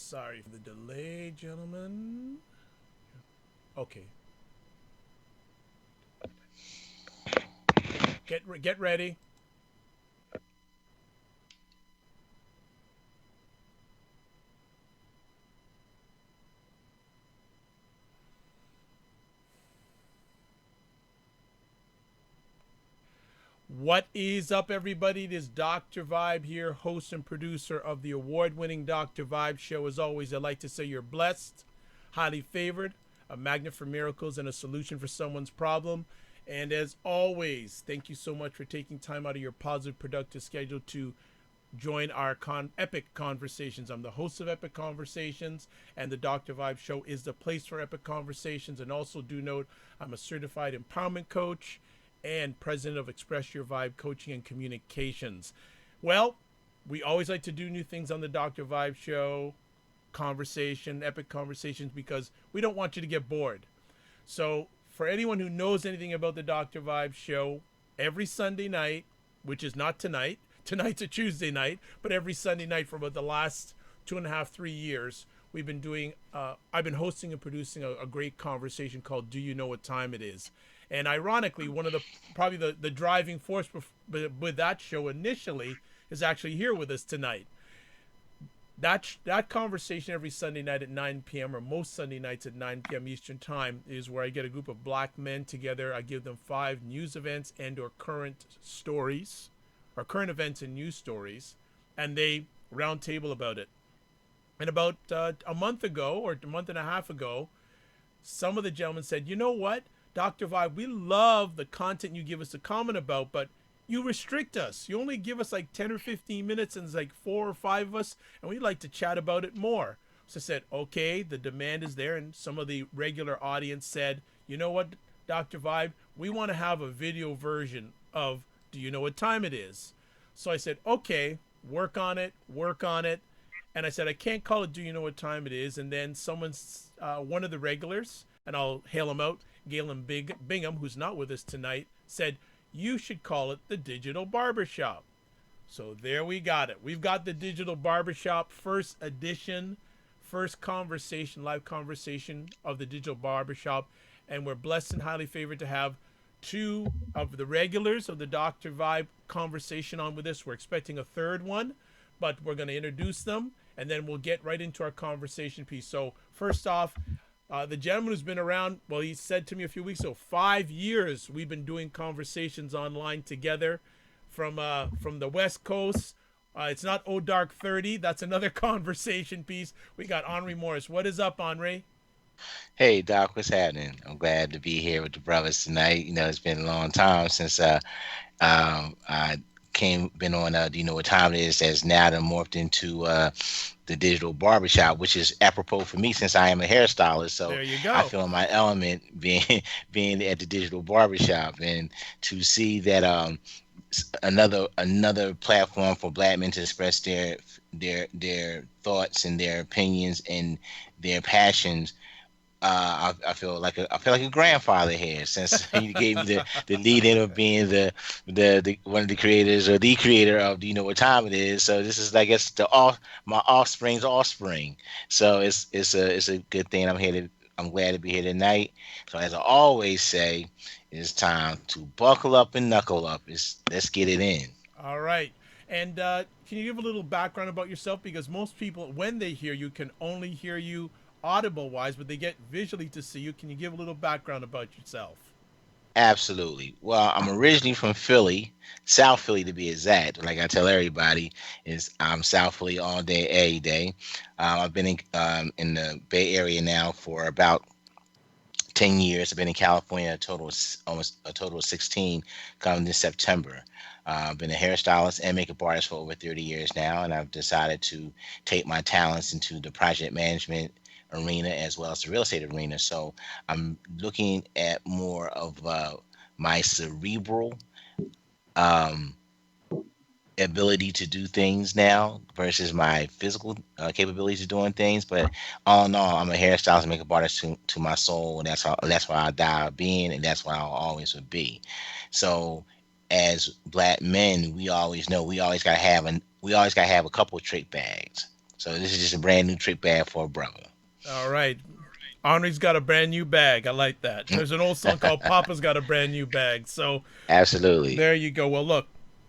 Sorry for the delay, gentlemen. Okay, get ready. What is up, everybody? It is Dr. Vibe here, host and producer of the award-winning Dr. Vibe show. As always, I'd like to say you're blessed, highly favored, a magnet for miracles, and a solution for someone's problem. And as always, thank you so much for taking time out of your positive, productive schedule to join our epic conversations. I'm the host of Epic Conversations, and the Dr. Vibe Show is the place for epic conversations. And also, do note, I'm a certified empowerment coach and president of Express Your Vibe Coaching and Communications. Well, we always like to do new things on the Dr. Vibe Show, epic conversations, because we don't want you to get bored. So, for anyone who knows anything about the Dr. Vibe Show, every Sunday night, which is not tonight, tonight's a Tuesday night, but every Sunday night for about the last 2.5, 3 years, we've been doing, I've been hosting and producing a great conversation called Do You Know What Time It Is? And ironically, one of probably the driving force with that show initially is actually here with us tonight. That conversation every Sunday night at 9 p.m. or most Sunday nights at 9 p.m. Eastern Time is where I get a group of black men together. I give them 5 news events and or current stories, or current events and news stories, and they round table about it. And about a month ago or a month and a half ago, some of the gentlemen said, you know what, Dr. Vibe, we love the content you give us to comment about, but you restrict us. You only give us like 10 or 15 minutes, and it's like 4 or 5 of us, and we'd like to chat about it more. So I said, okay, the demand is there, and some of the regular audience said, you know what, Dr. Vibe, we want to have a video version of Do You Know What Time It Is? So I said, okay, work on it. And I said, I can't call it Do You Know What Time It Is? And then one of the regulars, and I'll hail him out, Galen Bingham, who's not with us tonight, said, you should call it the Digital Barbershop. So there we got it. We've got the Digital Barbershop, first edition, first conversation, live conversation of the Digital Barbershop. And we're blessed and highly favored to have 2 of the regulars of the Dr. Vibe conversation on with us. We're expecting a third one, but we're going to introduce them, and then we'll get right into our conversation piece. So first off, the gentleman who's been around, well, he said to me a few weeks ago, 5 years we've been doing conversations online together from the West Coast. It's not Oh Dark 30. That's another conversation piece. We got Henri Morris. What is up, Henri? Hey Doc, what's happening? I'm glad to be here with the brothers tonight. It's been a long time since I been on. Do you know what time it is? That's now done morphed into the digital barbershop, which is apropos for me since I am a hairstylist. So There you I go. feel in my element being being at the digital barbershop, and to see that another platform for black men to express their thoughts and their opinions and their passions. I feel like a grandfather here since you gave me the lead in of being the one of the creators or the creator of Do You Know What Time It Is. So this is, I guess, my offspring's offspring. So it's a good thing. I'm glad to be here tonight. So as I always say, it's time to buckle up and knuckle up. Let's get it in. All right. And can you give a little background about yourself? Because most people, when they hear you, can only hear you audible wise, but they get visually to see you. Can you give a little background about yourself? Absolutely. Well, I'm originally from Philly, South Philly to be exact. Like I tell everybody, is I'm South Philly all day, every day. I've been in the Bay Area now for about 10 years. I've been in California almost a total of 16, coming this September. I've been a hairstylist and makeup artist for over 30 years now, and I've decided to take my talents into the project management arena as well as the real estate arena. So I'm looking at more of my cerebral um, ability to do things now versus my physical capabilities of doing things. But all in all, I'm a hairstylist and makeup artist to my soul, and that's why I die being, and that's why I'll always would be. So as black men, we always know we always gotta have a couple of trick bags. So this is just a brand new trick bag for a brother. All right. Henri's got a brand new bag. I like that. There's an old song called Papa's Got a Brand New Bag. So Absolutely. there you go. Well, look,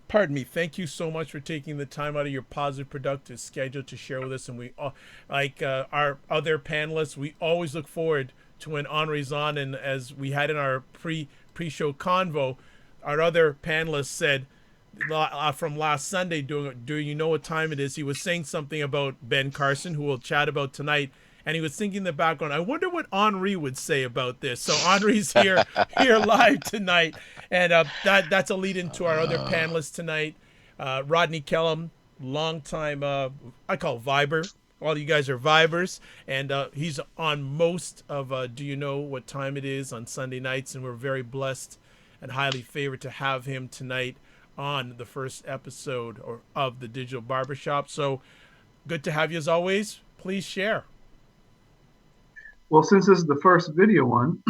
pardon me. Thank you so much for taking the time out of your positive, productive schedule to share with us. And we, like our other panelists, we always look forward to when Henri's on. And as we had in our pre-show convo, our other panelists said from last Sunday, do you know what time it is? He was saying something about Ben Carson, who we'll chat about tonight, and he was thinking in the background, I wonder what Henri would say about this. So Henri's here live tonight, and that's a lead into our other panelists tonight. Rodney Kellum, longtime I call Viber. All you guys are Vibers, and he's on most of Do You Know What Time It Is on Sunday nights, and we're very blessed and highly favored to have him tonight on the first episode of the Digital Barbershop. So good to have you as always. Please share. Well, since this is the first video one,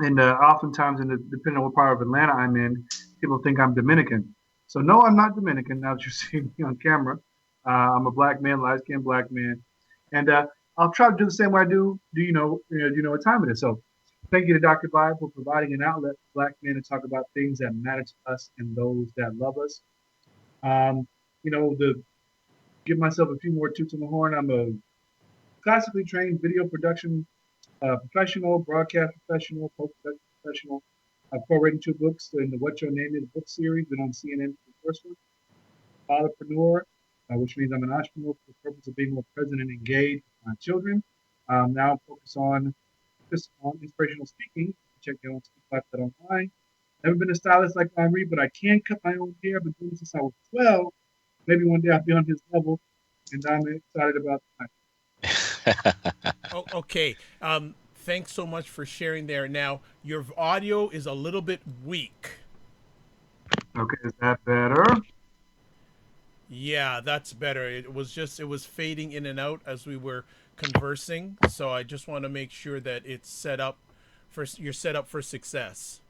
and oftentimes, depending on what part of Atlanta I'm in, people think I'm Dominican. So no, I'm not Dominican. Now that you're seeing me on camera, I'm a black man, light-skinned black man, and I'll try to do the same way I do. Do you know what time it is? So thank you to Dr. Vibe for providing an outlet for black men to talk about things that matter to us and those that love us. Um, to give myself a few more toots on the horn, I'm a classically trained video production professional, broadcast professional, post-production professional. I've co-written 2 books in the What Your Name Is book series, been on CNN for the first one. Fatherpreneur, which means I'm an entrepreneur for the purpose of being more present and engaged with my children. Now I'm focused on just on inspirational speaking. Check me out on Speak Life that online. Never been a stylist like Henri, but I can cut my own hair. I've been doing this since I was 12. Maybe one day I'll be on his level, and I'm excited about that. Oh, okay. Thanks so much for sharing there. Now, your audio is a little bit weak. Okay, is that better? Yeah, that's better. It was fading in and out as we were conversing. So I just want to make sure that you're set up for success.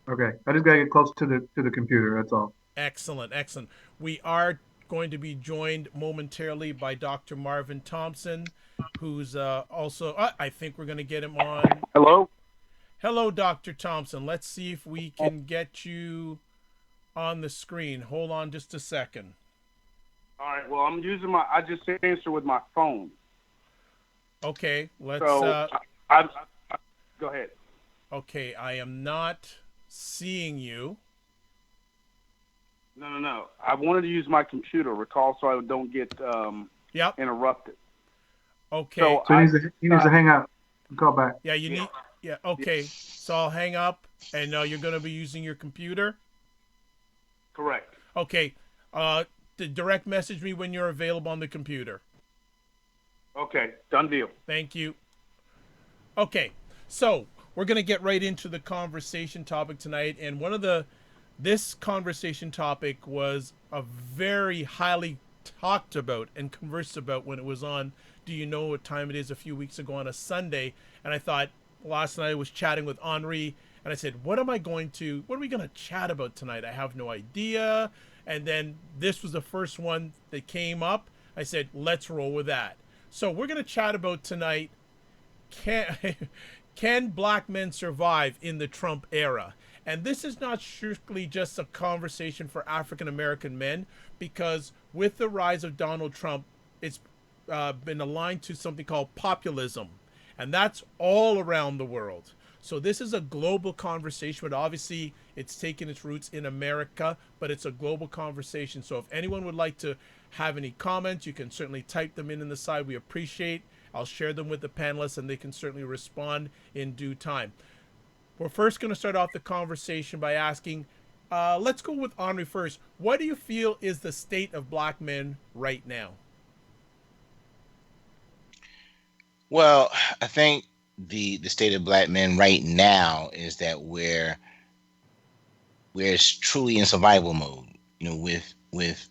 Okay, I just gotta get close to the computer. That's all. Excellent, excellent. We are going to be joined momentarily by Dr. Marvin Thompson, who's also. I think we're going to get him on. Hello. Hello, Dr. Thompson. Let's see if we can get you on the screen. Hold on just a second. All right. Well, I just answer with my phone. Okay, let's. So, go ahead. Okay, I am not seeing you. No. I wanted to use my computer, recall, so I don't get interrupted. Okay. So he needs to hang up and call back. Yeah, you need. Yeah. Okay. So I'll hang up, and you're going to be using your computer. Correct. Okay. Direct message me when you're available on the computer. Okay. Done deal. Thank you. Okay. So we're going to get right into the conversation topic tonight, and this conversation topic was a very highly talked about and conversed about when it was on Do You Know What Time It Is a few weeks ago on a Sunday. And I thought last night I was chatting with Henri, and I said, what are we going to chat about tonight? I have no idea. And then this was the first one that came up. I said, let's roll with that. So we're going to chat about tonight, can black men survive in the Trump era? And this is not strictly just a conversation for African American men, because with the rise of Donald Trump, it's been aligned to something called populism. And that's all around the world. So this is a global conversation, but obviously it's taken its roots in America, but it's a global conversation. So if anyone would like to have any comments, you can certainly type them in the side. We appreciate. I'll share them with the panelists, and they can certainly respond in due time. We're first going to start off the conversation by asking, let's go with Henri first. What do you feel is the state of black men right now? Well, I think the state of black men right now is that we're truly in survival mode. With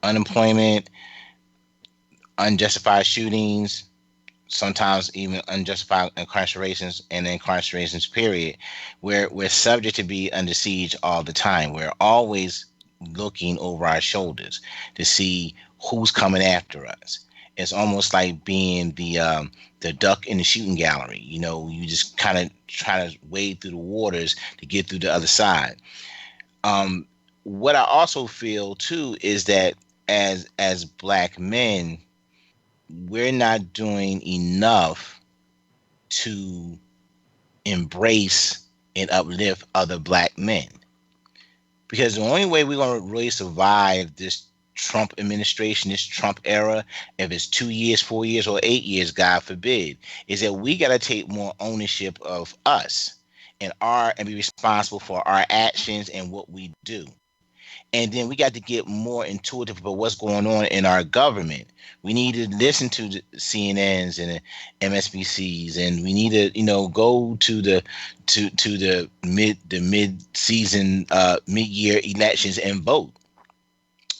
unemployment, unjustified shootings, sometimes even unjustified incarcerations period, we're subject to be under siege all the time. We're always looking over our shoulders to see who's coming after us. It's almost like being the duck in the shooting gallery. You know, you just kind of try to wade through the waters to get through the other side. Um, what I also feel too is that as black men, we're not doing enough to embrace and uplift other black men. Because the only way we're going to really survive this Trump administration, this Trump era, if it's 2 years, 4 years, or 8 years, God forbid, is that we got to take more ownership of us and be responsible for our actions and what we do. And then we got to get more intuitive about what's going on in our government. We need to listen to the CNNs and the MSBCs, and we need to, go to the mid season, mid year elections and vote.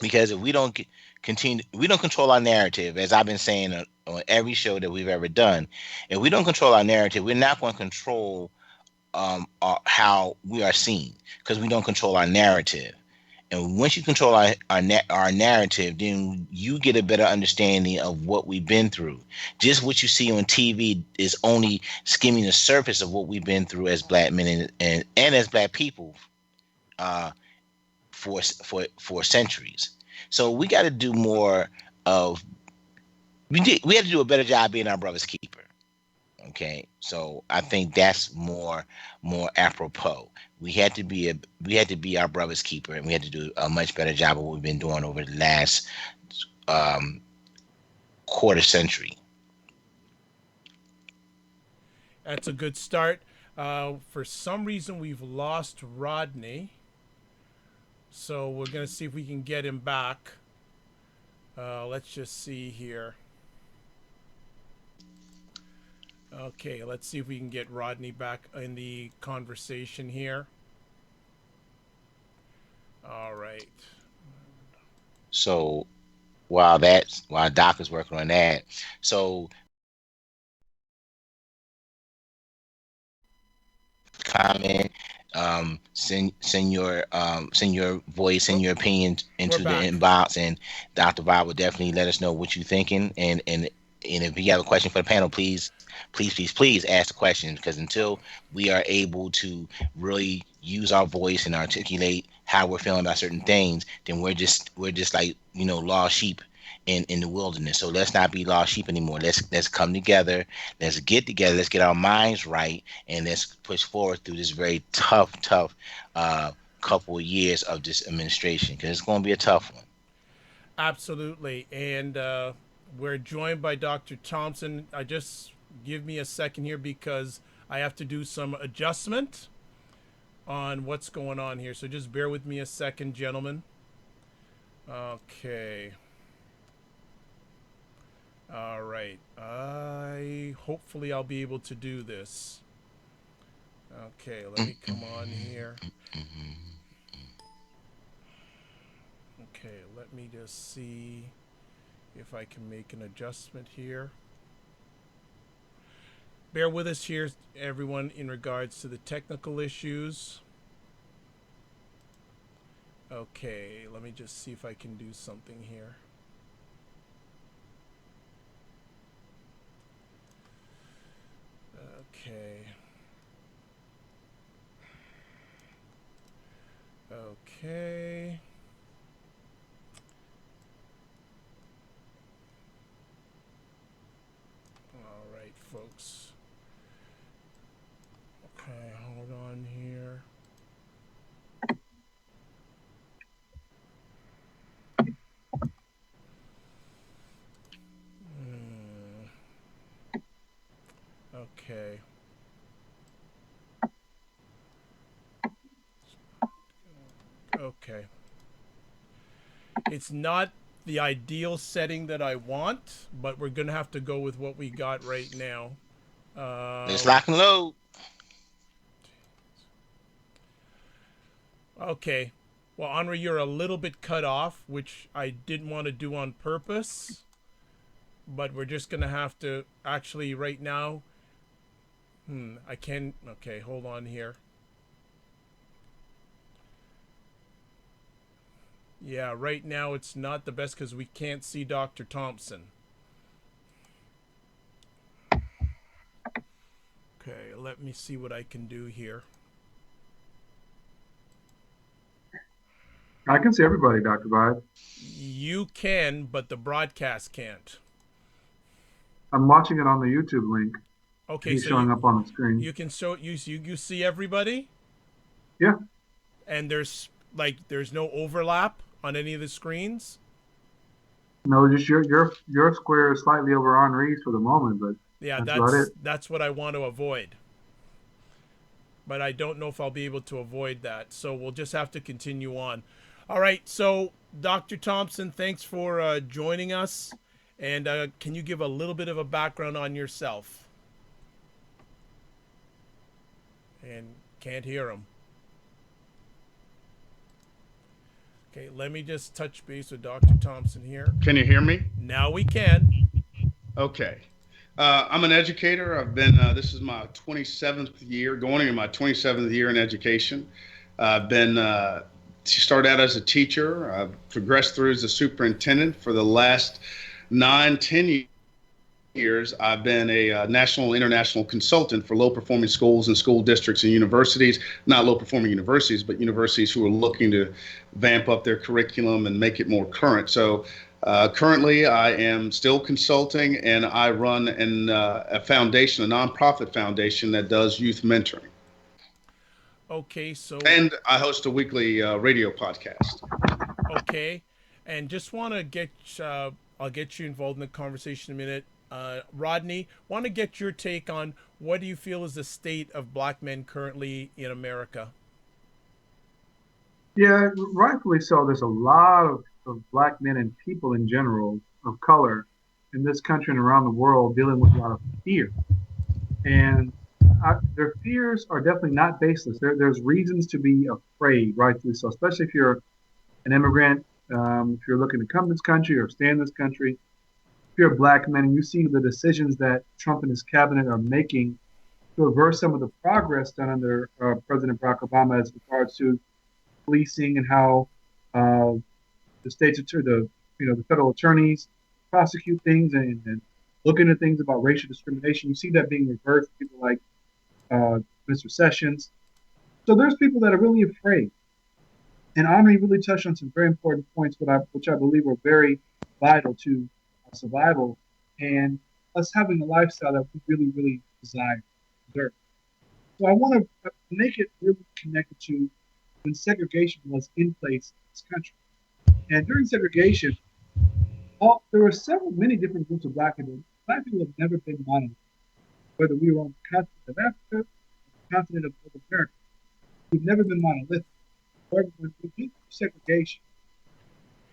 Because if we don't continue, we don't control our narrative, as I've been saying on every show that we've ever done. If we don't control our narrative, we're not going to control how we are seen, because we don't control our narrative. And once you control our narrative, then you get a better understanding of what we've been through. Just what you see on TV is only skimming the surface of what we've been through as black men and as black people, uh, for centuries. So we got to do more of we have to do a better job being our brother's keeper. Okay, so I think that's more apropos. We had to be our brother's keeper, and we had to do a much better job of what we've been doing over the last um, quarter century. That's a good start. For some reason, we've lost Rodney. So we're going to see if we can get him back. Let's just see here. Okay, let's see if we can get Rodney back in the conversation here. All right. So while Doc is working on that, so comment, send your voice Oh, and your opinion we're into the back. inbox, and Dr. Bob will definitely let us know what you're thinking. And if you have a question for the panel, please ask the question, because until we are able to really use our voice and articulate how we're feeling about certain things, then we're just like, lost sheep in the wilderness. So let's not be lost sheep anymore. Let's come together. Let's get together. Let's get our minds right, and let's push forward through this very tough uh, couple of years of this administration, because it's going to be a tough one. Absolutely. And we're joined by Dr. Thompson. Just give me a second here because I have to do some adjustment on what's going on here. So just bear with me a second, gentlemen. Okay. All right. Hopefully I'll be able to do this. Okay, let me come on here. Okay, let me just see if I can make an adjustment here. Bear with us here, everyone, in regards to the technical issues. Okay, let me just see if I can do something here. Okay. Okay. All right, folks. Okay, hold on here. Okay. Okay. It's not the ideal setting that I want, but we're going to have to go with what we got right now. Let's lock and load. Okay. Well, Henri, you're a little bit cut off, which I didn't want to do on purpose. But we're just going to have to actually right now. I can. Okay, hold on here. Yeah, right now it's not the best because we can't see Dr. Thompson. let me see what I can do here. I can see everybody, Dr. Vibe. You can, but the broadcast can't. I'm watching it on the YouTube link. Okay, He's so showing up on the screen. you can show you see everybody, Yeah. and there's no overlap on any of the screens. No, just your square is slightly over Henri's for the moment, but Yeah, that's about it. that's what I want to avoid. But I don't know if I'll be able to avoid that. So we'll just have to continue on. All right. So Dr. Thompson, thanks for joining us. And can you give a little bit of a background on yourself? And can't hear him. Okay, let me just touch base with Dr. Thompson here. Can you hear me? Now we can. Okay. I'm an educator. I've been, this is my 27th year, going into my 27th year in education. I've been, started out as a teacher. I've progressed through as a superintendent for the last 9-10 years. I've been a national and international consultant for low-performing schools and school districts and universities, not low-performing universities, but universities who are looking to vamp up their curriculum and make it more current. So currently, I am still consulting, and I run a foundation, a nonprofit foundation that does youth mentoring. Okay, so... And I host a weekly radio podcast. Okay, and just want to get... I'll get you involved in the conversation in a minute. Rodney, want to get your take on what do you feel is the state of black men currently in America? Yeah, rightfully so. There's a lot of black men and people in general of color in this country and around the world dealing with a lot of fear. And their fears are definitely not baseless. There's reasons to be afraid, rightfully so, especially if you're an immigrant, if you're looking to come to this country or stay in this country. If you're a black man and you see the decisions that Trump and his cabinet are making to reverse some of the progress done under President Barack Obama as regards to policing and how the states the federal attorneys prosecute things and look into things about racial discrimination. You see that being reversed. People like Mr. Sessions. So there's people that are really afraid. And Henri really touched on some very important points, which I believe are very vital to survival and us having a lifestyle that we really, really desire, deserve. So I want to make it really connected to when segregation was in place in this country. And during segregation, there were many different groups of black people. Black people have never been monolithic, whether we were on the continent of Africa or the continent of North America. We've never been monolithic. However, when we went through segregation,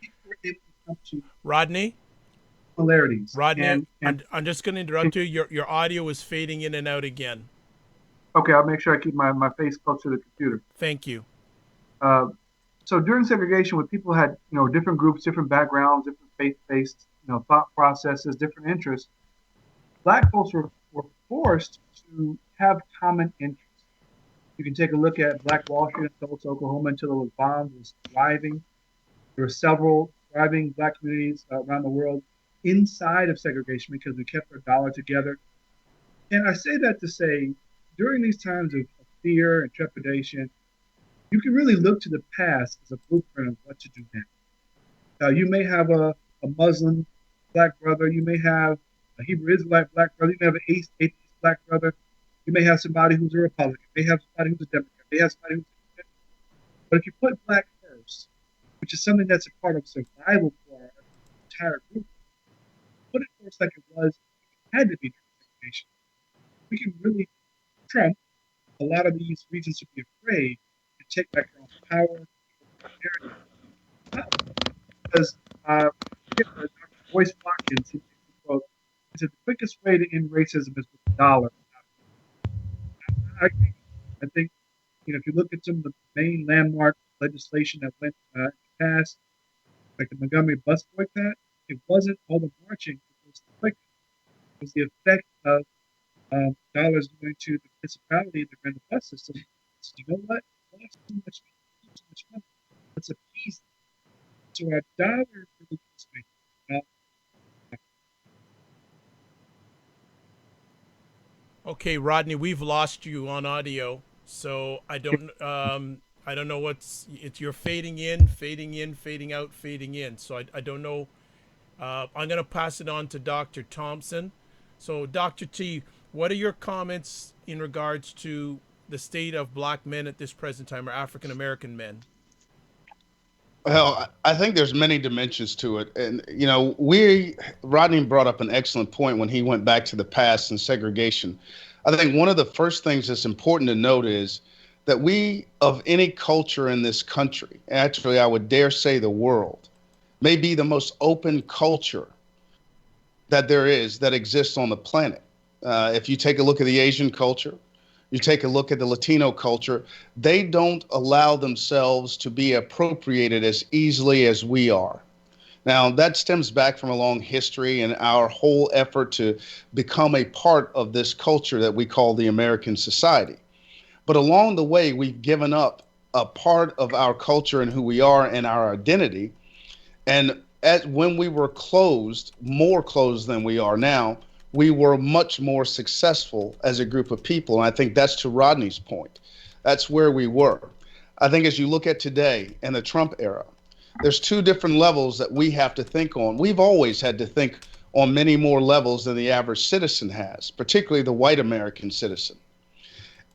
people were able to come to Rodney? similarities. Rodney, I'm just going to interrupt you. Your audio is fading in and out again. Okay, I'll make sure I keep my face close to the computer. Thank you. So during segregation, when people had different groups, different backgrounds, different faith-based thought processes, different interests, black folks were forced to have common interests. You can take a look at Black Wall Street in Tulsa, Oklahoma, until it was bombed, was thriving. There were several thriving black communities around the world inside of segregation because we kept our dollar together. And I say that to say, during these times of fear and trepidation, you can really look to the past as a blueprint of what to do now. You may have a Muslim black brother. You may have a Hebrew Israelite black brother. You may have an atheist black brother. You may have somebody who's a Republican. You may have somebody who's a Democrat. You may have somebody who's a Democrat. But if you put black first, which is something that's a part of survival for our entire group, put it first like it was, it had to be segregation. We can really trump a lot of these reasons to be afraid and take back our own power. Because Dr. Boyce Watkins, he said the quickest way to end racism is with the dollar. I think if you look at some of the main landmark legislation that went passed, like the Montgomery bus boycott, it wasn't all the marching, it was the quick. It was the effect of dollars going to the municipality that ran the bus system. So you know what? We lost too much money. Let's appease them. So our dollar really gets me. Okay, Rodney, we've lost you on audio, so I don't know you're fading in, fading in, fading out, fading in. So I don't know. I'm gonna pass it on to Dr. Thompson. So Dr. T, what are your comments in regards to the state of black men at this present time, or African American men? Well, I think there's many dimensions to it. And, Rodney brought up an excellent point when he went back to the past and segregation. I think one of the first things that's important to note is that we, of any culture in this country, actually, I would dare say the world, may be the most open culture that there is that exists on the planet. If you take a look at the Asian culture, you take a look at the Latino culture, they don't allow themselves to be appropriated as easily as we are. Now, that stems back from a long history and our whole effort to become a part of this culture that we call the American society. But along the way, we've given up a part of our culture and who we are and our identity. And when we were closed, more closed than we are now, we were much more successful as a group of people. And I think that's to Rodney's point. That's where we were. I think as you look at today and the Trump era, there's two different levels that we have to think on. We've always had to think on many more levels than the average citizen has, particularly the white American citizen.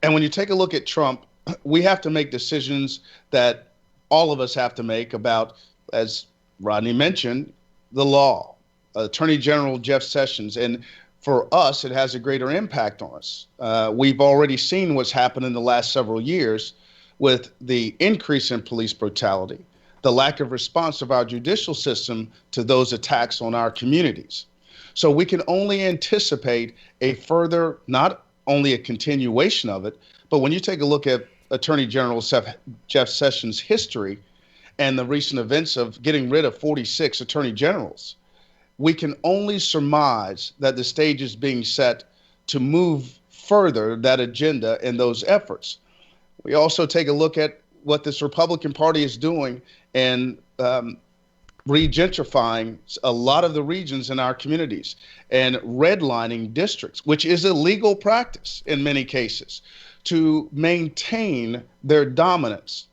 And when you take a look at Trump, we have to make decisions that all of us have to make about, as Rodney mentioned, the law, Attorney General Jeff Sessions. And for us, it has a greater impact on us. We've already seen what's happened in the last several years with the increase in police brutality, the lack of response of our judicial system to those attacks on our communities. So we can only anticipate a further, not only a continuation of it, but when you take a look at Attorney General Jeff Sessions' history and the recent events of getting rid of 46 attorney generals, we can only surmise that the stage is being set to move further that agenda and those efforts. We also take a look at what this Republican Party is doing and regentrifying a lot of the regions in our communities and redlining districts, which is a legal practice in many cases, to maintain their dominance.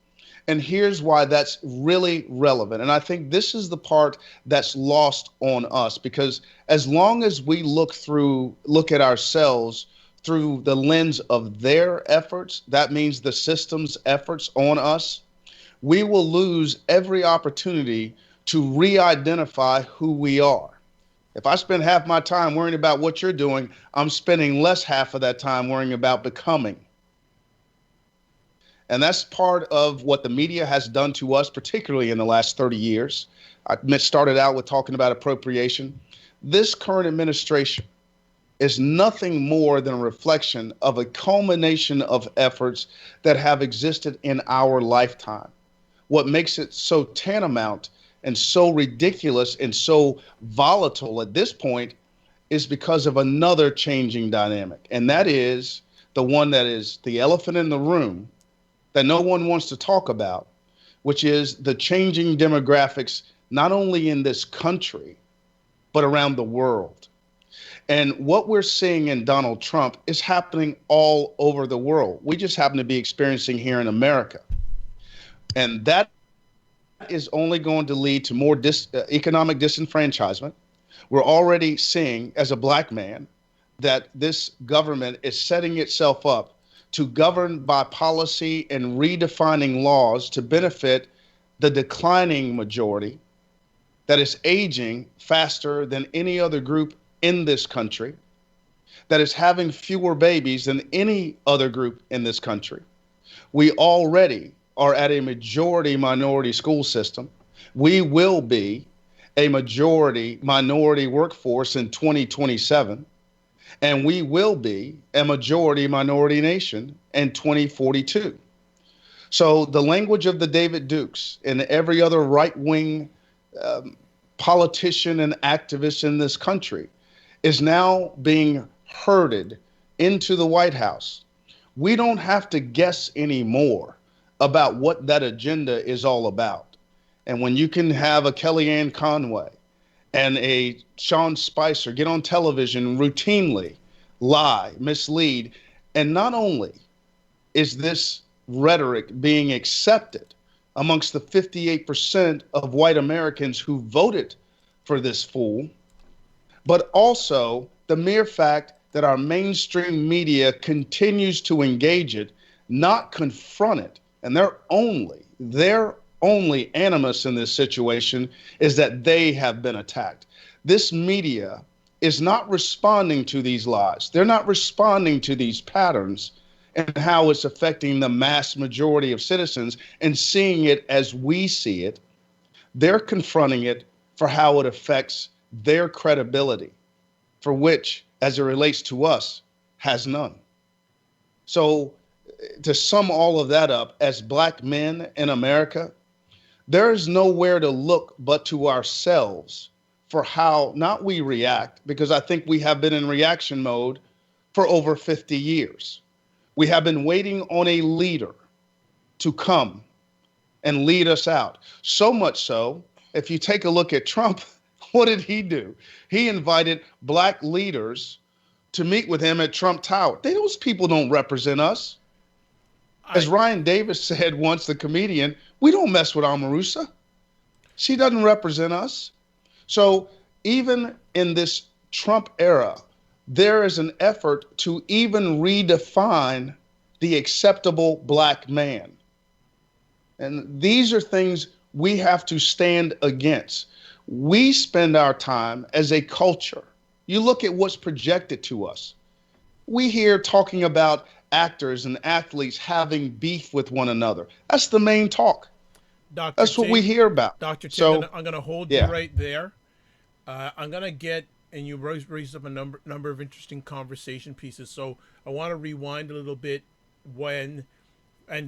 And here's why that's really relevant. And I think this is the part that's lost on us, because as long as we look at ourselves through the lens of their efforts, that means the system's efforts on us, we will lose every opportunity to re-identify who we are. If I spend half my time worrying about what you're doing, I'm spending less half of that time worrying about becoming. And that's part of what the media has done to us, particularly in the last 30 years. I started out with talking about appropriation. This current administration is nothing more than a reflection of a culmination of efforts that have existed in our lifetime. What makes it so tantamount and so ridiculous and so volatile at this point is because of another changing dynamic. And that is the one that is the elephant in the room that no one wants to talk about, which is the changing demographics, not only in this country, but around the world. And what we're seeing in Donald Trump is happening all over the world. We just happen to be experiencing here in America. And that is only going to lead to more economic disenfranchisement. We're already seeing, as a black man, that this government is setting itself up to govern by policy and redefining laws to benefit the declining majority that is aging faster than any other group in this country, that is having fewer babies than any other group in this country. We already are at a majority minority school system. We will be a majority minority workforce in 2027. And we will be a majority minority nation in 2042. So the language of the David Dukes and every other right-wing politician and activist in this country is now being herded into the White House. We don't have to guess anymore about what that agenda is all about. And when you can have a Kellyanne Conway and a Sean Spicer get on television routinely lie, mislead. And not only is this rhetoric being accepted amongst the 58% of white Americans who voted for this fool, but also the mere fact that our mainstream media continues to engage it, not confront it. And their only animus in this situation is that they have been attacked. This media is not responding to these lies. They're not responding to these patterns and how it's affecting the mass majority of citizens and seeing it as we see it. They're confronting it for how it affects their credibility, for which, as it relates to us, has none. So, to sum all of that up, as black men in America, there is nowhere to look but to ourselves for how not we react, because I think we have been in reaction mode for over 50 years. We have been waiting on a leader to come and lead us out. So much so, if you take a look at Trump, what did he do? He invited black leaders to meet with him at Trump Tower. Those people don't represent us. As Ryan Davis said once, the comedian, we don't mess with Omarosa. She doesn't represent us. So even in this Trump era, there is an effort to even redefine the acceptable black man. And these are things we have to stand against. We spend our time as a culture. You look at what's projected to us. We hear talking about actors and athletes having beef with one another. That's the main talk. That's what we hear about. Dr. Tim, So, I'm going to hold yeah. you right there. I'm going to get, and you raised up a number of interesting conversation pieces. So I want to rewind a little bit and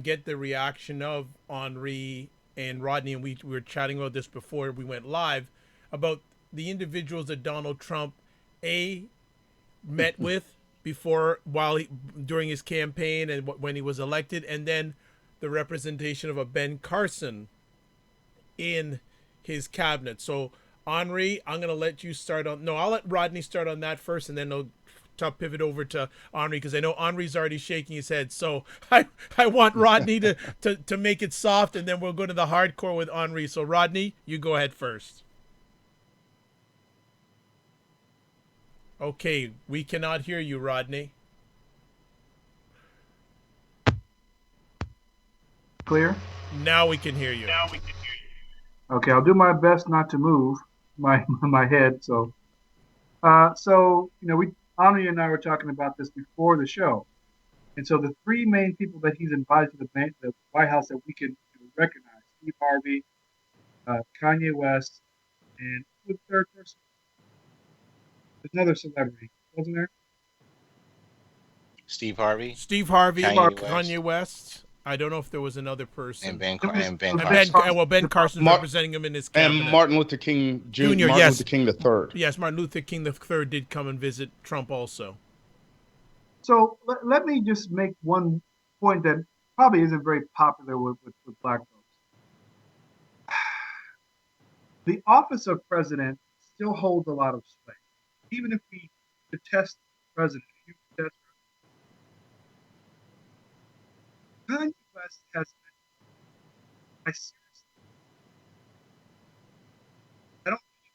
get the reaction of Henri and Rodney. And we were chatting about this before we went live about the individuals that Donald Trump, met with during his campaign and when he was elected, and then the representation of a Ben Carson in his cabinet. So Henri, I'm going to let you start on. No, I'll let Rodney start on that first, and then I'll pivot over to Henri because I know Henri's already shaking his head. So I want Rodney to make it soft, and then we'll go to the hardcore with Henri. So Rodney, you go ahead first. Okay, we cannot hear you, Rodney. Clear? Now we can hear you. Okay, I'll do my best not to move my head. So Henri and I were talking about this before the show, and so the three main people that he's invited to the White House that we can recognize: Steve Harvey, Kanye West, and who's the third person? There's another celebrity, wasn't there? Steve Harvey, Kanye West. I don't know if there was another person. and Ben Carson. Ben Carson's representing him in his cabinet. And Martin Luther King Jr. Yes. Luther King III. Yes, Martin Luther King III did come and visit Trump also. So let me just make one point that probably isn't very popular with black folks. The office of president still holds a lot of sway. Even if we detest the president, Kanye West has been, I seriously, I don't think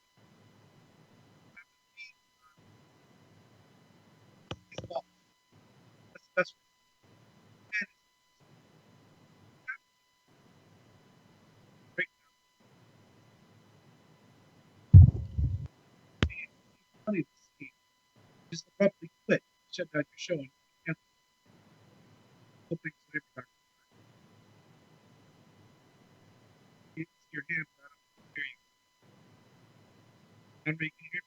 he's fault. That's the best way. Right now, it's funny to see. Just abruptly quit, shut down your show, and cancel. Hoping to everybody. It's your hand, but I don't hear you. Henri, can you hear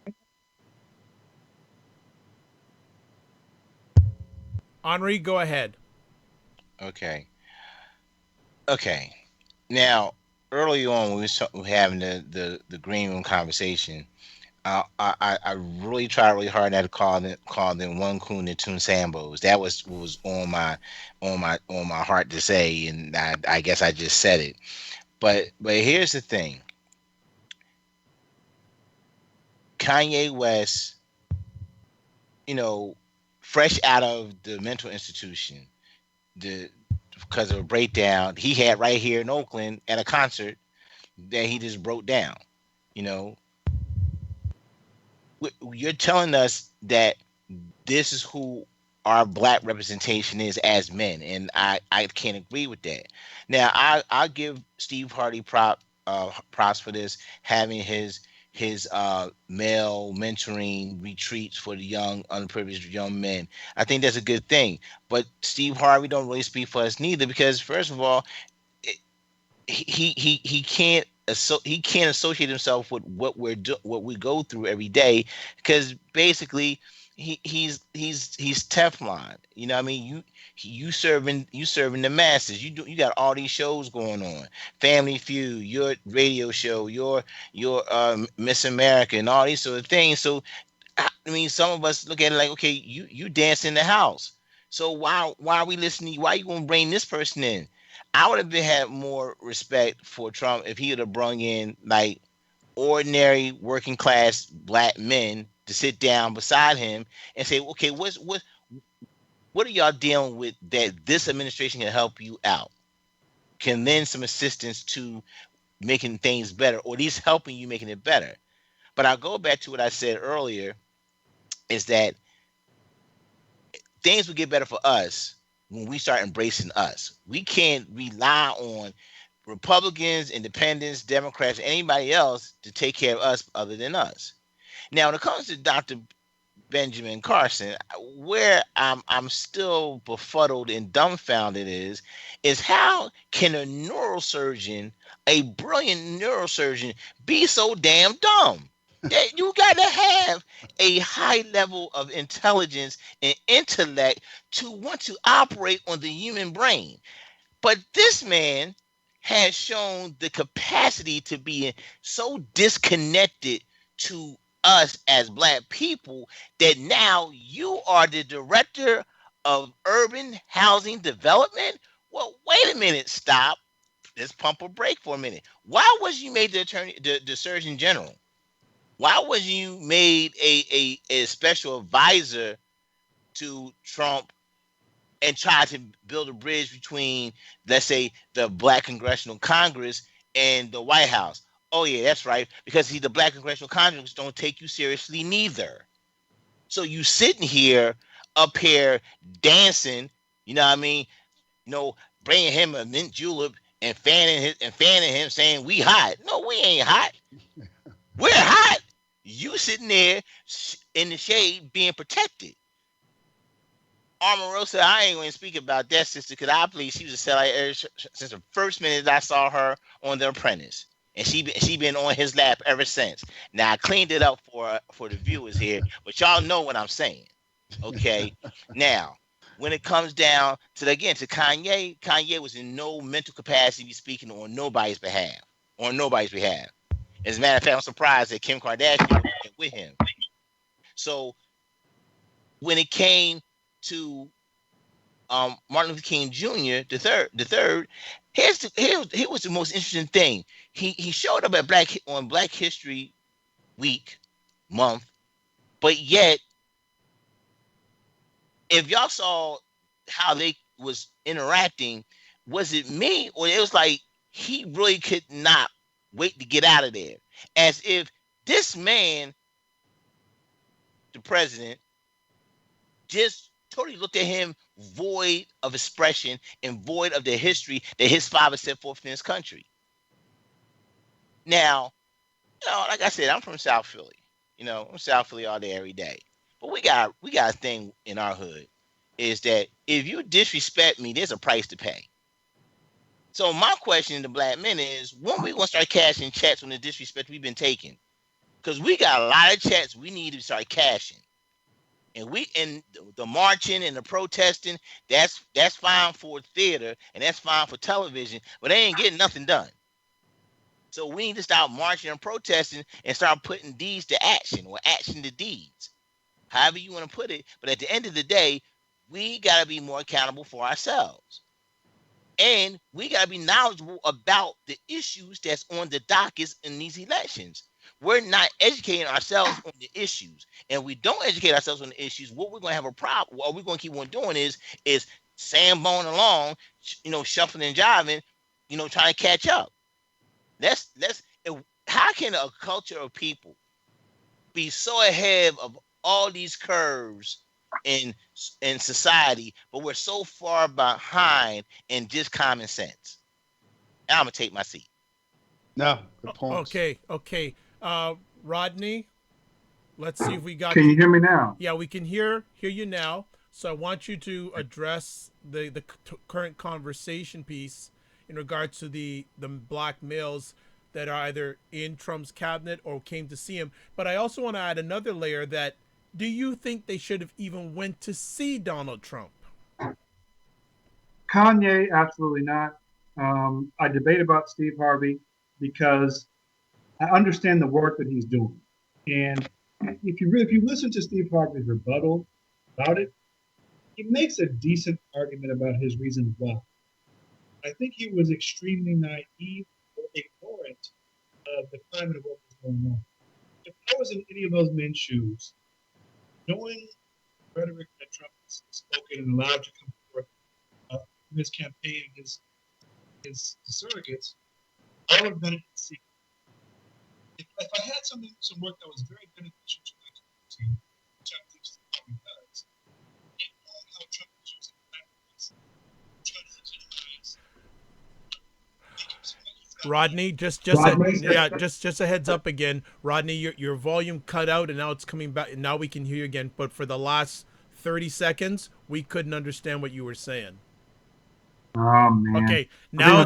me? Henri, go ahead. Okay. Now, early on, when we were having the green room conversation, I really tried really hard not to call them one coon and two sambos. That was what was on my heart to say, and I guess I just said it. But here's the thing. Kanye West, you know, fresh out of the mental institution, the because of a breakdown he had right here in Oakland at a concert that he just broke down. You know, you're telling us that this is who our black representation is as men, and I can't agree with that. Now I give Steve Harvey props for this, having his male mentoring retreats for the young unprivileged young men. I think that's a good thing. But Steve Harvey don't really speak for us neither, because first of all, he can't he can't associate himself with what we go through every day, because basically he's Teflon. You know what I mean? You serving the masses. You got all these shows going on, Family Feud, your radio show, your Miss America, and all these sort of things. So I mean, some of us look at it like, okay, you dance in the house. So why are we listening? Why are you gonna bring this person in? I would have had more respect for Trump if he would have brought in like ordinary working class black men to sit down beside him and say, okay, what are y'all dealing with that this administration can help you out? Can lend some assistance to making things better, or at least helping you making it better. But I'll go back to what I said earlier, is that things will get better for us when we start embracing us. We can't rely on Republicans, Independents, Democrats, anybody else to take care of us other than us. Now, when it comes to Dr. Benjamin Carson, where I'm still befuddled and dumbfounded is how can a neurosurgeon, a brilliant neurosurgeon, be so damn dumb? That you got to have a high level of intelligence and intellect to want to operate on the human brain. But this man has shown the capacity to be so disconnected to us as black people that now you are the director of urban housing development. Well, wait a minute, stop. Let's pump a break for a minute. Why was you made the surgeon general? Why was you made a special advisor to Trump and try to build a bridge between, let's say, the Black Congressional Congress and the White House? Oh yeah, that's right. Because the Black Congressional Congress don't take you seriously neither. So you sitting here up here dancing, you know what I mean? You know, bringing him a mint julep and fanning him, saying we hot. No, we ain't hot. We're hot. You sitting there in the shade being protected. Omarosa, I ain't going to speak about that sister, because I believe she was a sellout since the first minute I saw her on The Apprentice, and she been on his lap ever since. Now I cleaned it up for the viewers here, but y'all know what I'm saying, okay? Now, when it comes down to Kanye was in no mental capacity to be speaking on nobody's behalf. As a matter of fact, I'm surprised that Kim Kardashian went with him. So when it came to Martin Luther King Jr. the third, here was the most interesting thing. He showed up at on Black History Week month, but yet if y'all saw how they was interacting, was it me, or it was like he really could not wait to get out of there, as if this man, the president, just totally looked at him void of expression and void of the history that his father set forth in this country. Now, like I said, I'm from South Philly. I'm South Philly all day, every day. But we got a thing in our hood, is that if you disrespect me, there's a price to pay. So my question to black men is, when we gonna start cashing checks on the disrespect we've been taking? Because we got a lot of checks we need to start cashing. And the marching and the protesting, that's fine for theater and that's fine for television, but they ain't getting nothing done. So we need to start marching and protesting and start putting deeds to action, or action to deeds, however you want to put it. But at the end of the day, we got to be more accountable for ourselves. And we got to be knowledgeable about the issues that's on the dockets in these elections. we're not educating ourselves on the issues. And we don't educate ourselves on the issues, what we're going to have a problem, what we're going to keep on doing is sandbone along, shuffling and jiving, trying to catch up. Let's how can a culture of people be so ahead of all these curves in in society, but we're so far behind in just common sense? And I'm gonna take my seat. No, good points. Okay. Rodney, let's see if we got Can you hear me now? Yeah, we can hear you now. So I want you to address the current conversation piece in regards to the black males that are either in Trump's cabinet or came to see him. But I also want to add another layer that, do you think they should have even went to see Donald Trump? Kanye, absolutely not. I debate about Steve Harvey because I understand the work that he's doing. And if you listen to Steve Harvey's rebuttal about it, he makes a decent argument about his reasons why. I think he was extremely naive or ignorant of the climate of what was going on. If I was in any of those men's shoes, knowing the rhetoric that Trump has spoken and allowed to come forth in his campaign, his surrogates, I would have done it in secret. If I had some work that was very beneficial to my community, which I think Steve Harvey does, it knowing how Trump is using blackface, trying to legitimize. Rodney, just a heads up again. Rodney, your volume cut out and now it's coming back. Now we can hear you again. But for the last 30 seconds, we couldn't understand what you were saying. Oh man. Okay, now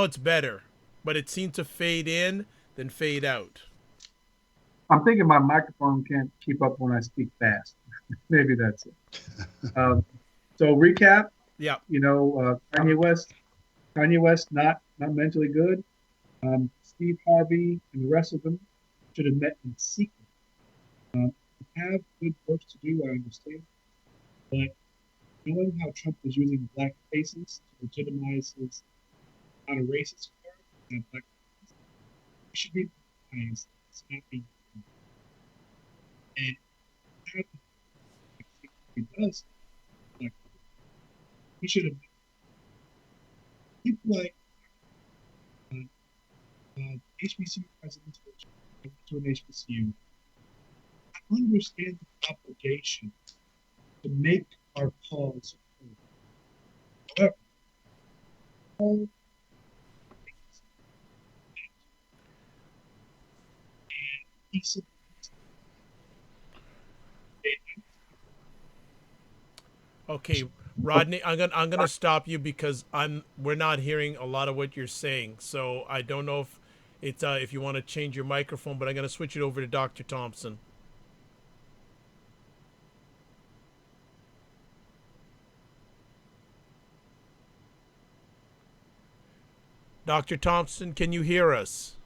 it's better, but it seemed to fade in then fade out. I'm thinking my microphone can't keep up when I speak fast. Maybe that's it. So recap. Yeah. Kanye West not mentally good. Steve Harvey and the rest of them should have met in secret. Have good work to do, I understand, but knowing how Trump was using black faces to legitimize his not a racist card and black faces, he should be recognized as not being. And he does, like, he should have. People like HBCU presidents to an HBCU. I understand the obligation to make our cause heard. However, all Okay, Rodney, I'm gonna stop you because we're not hearing a lot of what you're saying. So I don't know if it's if you want to change your microphone, but I'm gonna switch it over to Dr. Thompson. Dr. Thompson, can you hear us?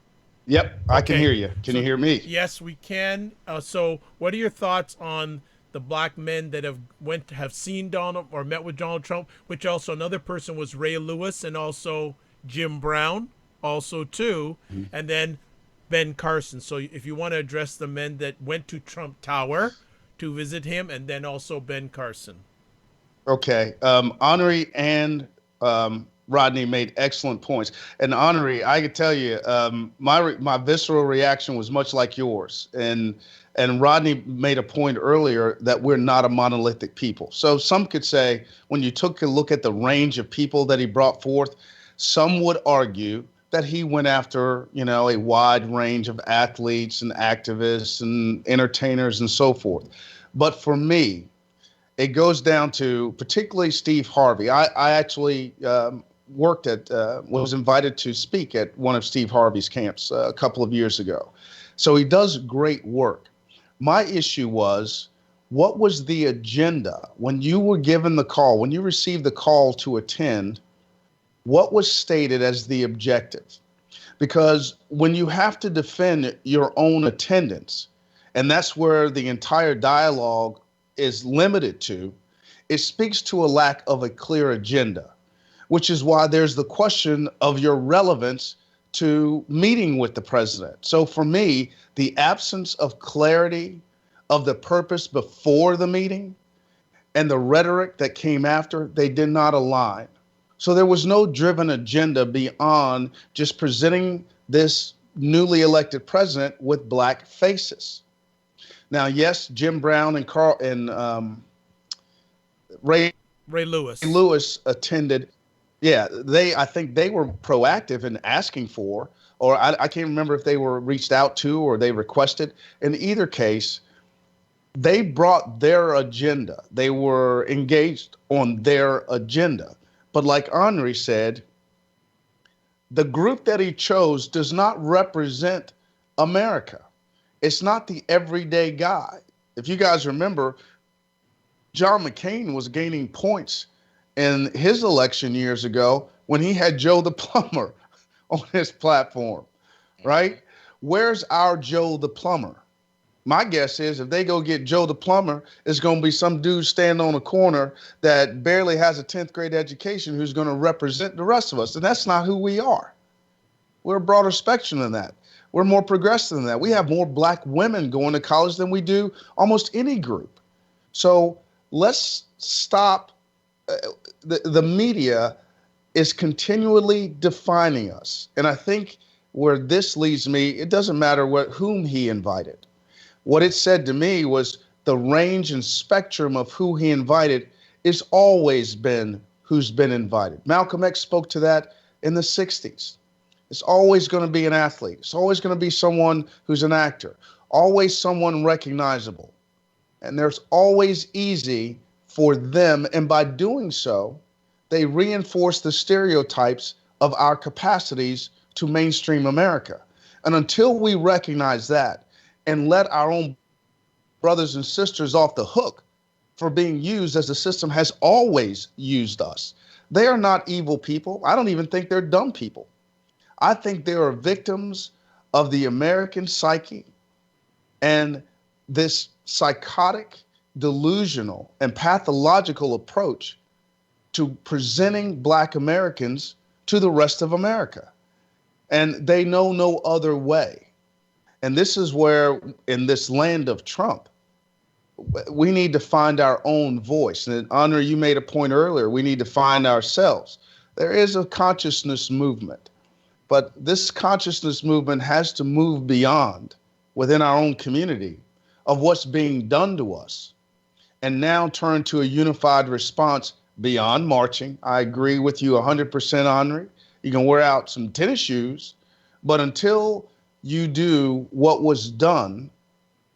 Yep, I can hear you. Can you hear me? Yes, we can. So what are your thoughts on the black men that have seen Donald or met with Donald Trump, which also another person was Ray Lewis and also Jim Brown also too, and then Ben Carson. So if you want to address the men that went to Trump Tower to visit him, and then also Ben Carson. Okay. Henri and Rodney made excellent points. And Henri, I could tell you, my visceral reaction was much like yours. And Rodney made a point earlier that we're not a monolithic people. So some could say, when you took a look at the range of people that he brought forth, some would argue that he went after, a wide range of athletes and activists and entertainers and so forth. But for me, it goes down to particularly Steve Harvey. I actually was invited to speak at one of Steve Harvey's camps a couple of years ago. So he does great work. My issue was, what was the agenda when you were given the call, when you received the call to attend? What was stated as the objective? Because when you have to defend your own attendance, and that's where the entire dialogue is limited to, it speaks to a lack of a clear agenda, which is why there's the question of your relevance to meeting with the president. So for me, the absence of clarity of the purpose before the meeting and the rhetoric that came after, they did not align. So there was no driven agenda beyond just presenting this newly elected president with black faces. Now, yes, Jim Brown and Ray Lewis attended. Yeah, I think they were proactive in asking for, or I can't remember if they were reached out to or they requested. In either case, they brought their agenda. They were engaged on their agenda. But like Henri said, the group that he chose does not represent America. It's not the everyday guy. If you guys remember, John McCain was gaining points in his election years ago when he had Joe the Plumber on his platform, right? Where's our Joe the Plumber? My guess is if they go get Joe the Plumber, it's going to be some dude standing on a corner that barely has a 10th grade education who's going to represent the rest of us. And that's not who we are. We're a broader spectrum than that. We're more progressive than that. We have more black women going to college than we do almost any group. So let's stop. The media is continually defining us. And I think where this leads me, it doesn't matter whom he invited. What it said to me was the range and spectrum of who he invited is always been who's been invited. Malcolm X spoke to that in the 60s. It's always going to be an athlete. It's always going to be someone who's an actor, always someone recognizable. And there's always easy for them. And by doing so, they reinforce the stereotypes of our capacities to mainstream America. And until we recognize that and let our own brothers and sisters off the hook for being used as the system has always used us, they are not evil people. I don't even think they're dumb people. I think they are victims of the American psyche and this psychotic, delusional, and pathological approach to presenting black Americans to the rest of America. And they know no other way. And this is where, in this land of Trump, we need to find our own voice. And Henri, you made a point earlier, we need to find ourselves. There is a consciousness movement, but this consciousness movement has to move beyond within our own community of what's being done to us and now turn to a unified response beyond marching. I agree with you 100%, Henri. You can wear out some tennis shoes, but until you do what was done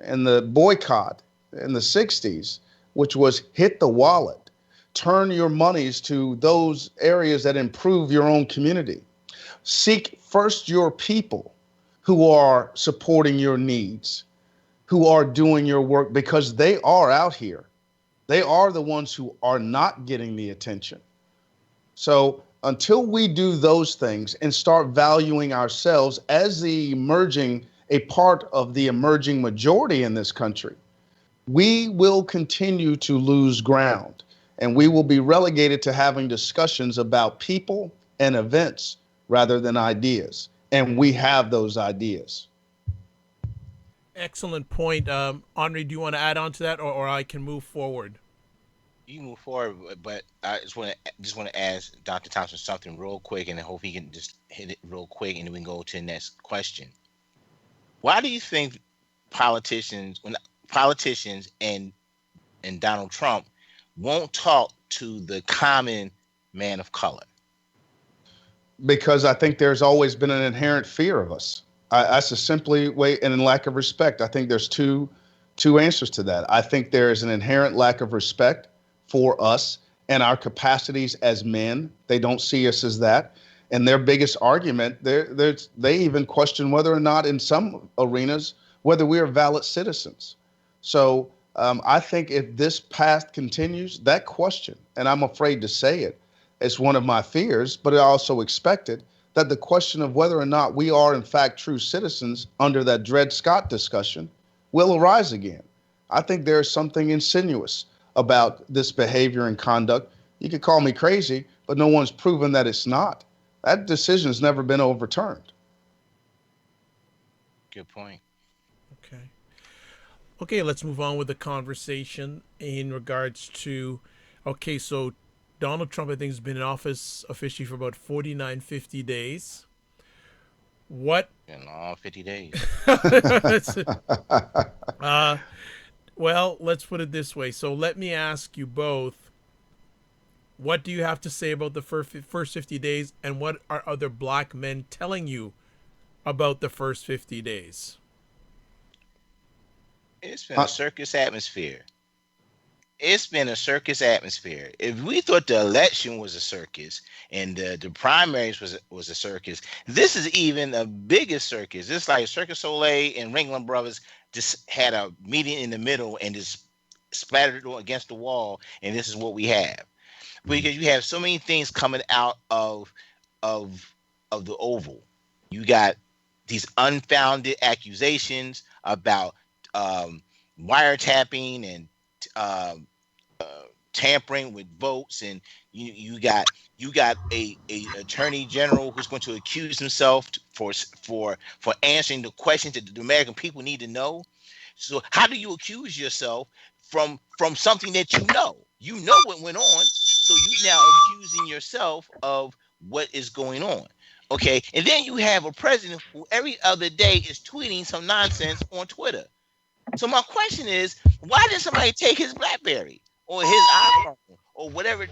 in the boycott in the 60s, which was hit the wallet, turn your monies to those areas that improve your own community. Seek first your people who are supporting your needs, who are doing your work, because they are out here. They are the ones who are not getting the attention. So until we do those things and start valuing ourselves as a part of the emerging majority in this country, we will continue to lose ground, and we will be relegated to having discussions about people and events rather than ideas. And we have those ideas. Excellent point. Henri, do you want to add on to that, or I can move forward? You move forward, but I just want to ask Dr. Thompson something real quick, and I hope he can just hit it real quick, and then we can go to the next question. Why do you think politicians and Donald Trump won't talk to the common man of color? Because I think there's always been an inherent fear of us. That's a simply way, and in lack of respect. I think there's two answers to that. I think there is an inherent lack of respect for us and our capacities as men. They don't see us as that. And their biggest argument, they even question whether or not in some arenas, whether we are valid citizens. So I think if this path continues, that question, and I'm afraid to say it, it's one of my fears, but I also expected that the question of whether or not we are in fact true citizens under that Dred Scott discussion will arise again. I think there's something insidious about this behavior and conduct. You could call me crazy, but no one's proven that it's not. That decision has never been overturned. Good point. Okay. Okay, let's move on with the conversation in regards to. Okay, so Donald Trump, I think, has been in office officially for about 49, 50 days. What? In all 50 days. uh, well, let's put it this way. So let me ask you both, what do you have to say about the first 50 days, and what are other black men telling you about the first 50 days? It's been a circus atmosphere. It's been a circus atmosphere. If we thought the election was a circus and the primaries was a circus, this is even a bigger circus. It's like Circus Soleil and Ringling Brothers just had a meeting in the middle and just splattered it against the wall, and this is what we have. Because you have so many things coming out of of the Oval. You got these unfounded accusations about um, wiretapping and um, tampering with votes, and you got a attorney general who's going to accuse himself for answering the questions that the American people need to know. So how do you accuse yourself from something that you know what went on, so you now accusing yourself of what is going on? Okay, and then you have a president who every other day is tweeting some nonsense on Twitter. So my question is, why did somebody take his BlackBerry or his iPhone or whatever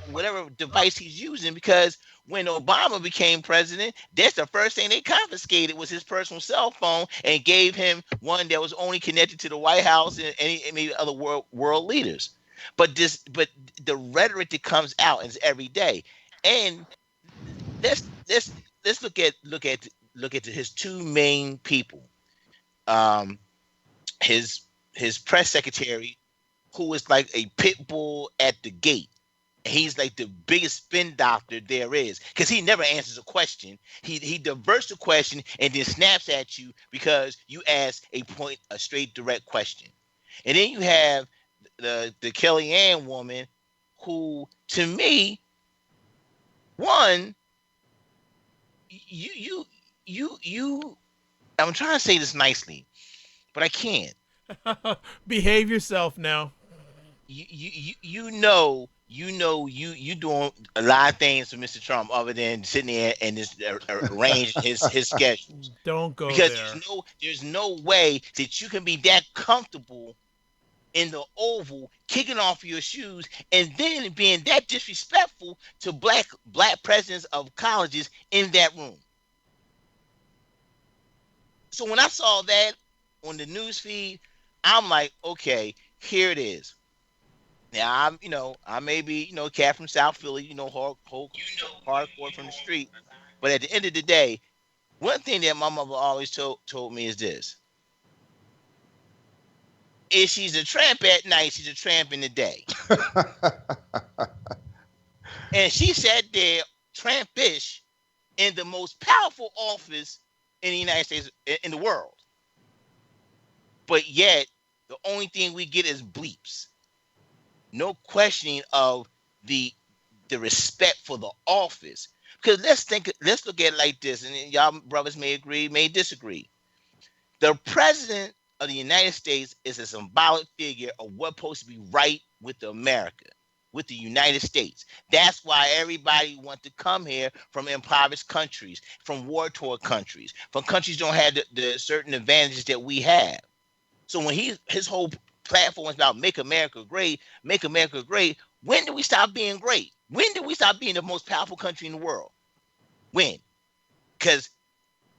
device he's using? Because when Obama became president, that's the first thing they confiscated was his personal cell phone and gave him one that was only connected to the White House and maybe other world leaders. But the rhetoric that comes out is every day. And let's let's let's look at his two main people. Um, his his press secretary, who is like a pit bull at the gate. He's like the biggest spin doctor there is because he never answers a question. He diverts the question and then snaps at you because you ask a straight direct question. And then you have the Kellyanne woman, who to me, one, you you I'm trying to say this nicely, but I can't. Behave yourself now. You doing a lot of things for Mr. Trump other than sitting there and just arrange his schedules. Don't go Because there. there's no way that you can be that comfortable in the Oval, kicking off your shoes, and then being that disrespectful to black presidents of colleges in that room. So when I saw that on the news feed, I'm like, okay, here it is. Now I may be, a cat from South Philly, hardcore from the street. But at the end of the day, one thing that my mother always told me is this: if she's a tramp at night, she's a tramp in the day. And she sat there trampish in the most powerful office in the United States, in the world. But yet, the only thing we get is bleeps. No questioning of the respect for the office. Because let's look at it like this, and y'all brothers may agree, may disagree. The president of the United States is a symbolic figure of what's supposed to be right with America, with the United States. That's why everybody wants to come here from impoverished countries, from war-torn countries, from countries that don't have the certain advantages that we have. So when his whole platform is about make America great, when do we stop being great? When do we stop being the most powerful country in the world? When? Because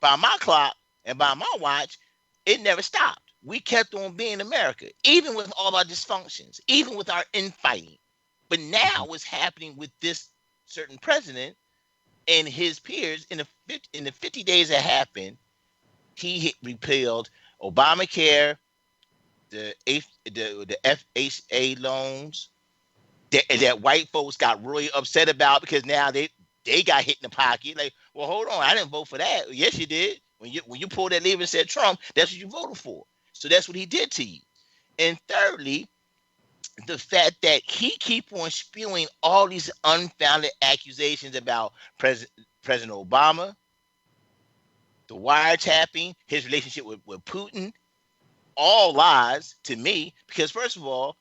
by my clock and by my watch, it never stopped. We kept on being America, even with all our dysfunctions, even with our infighting. But now what's happening with this certain president and his peers in the 50 days that happened, he repealed Obamacare, the FHA loans that white folks got really upset about because now they got hit in the pocket. Like, well, hold on, I didn't vote for that. Yes, you did. When you pulled that lever and said Trump, that's what you voted for. So that's what he did to you. And thirdly, the fact that he keep on spewing all these unfounded accusations about President Obama, the wiretapping, his relationship with Putin, all lies to me. Because first of all,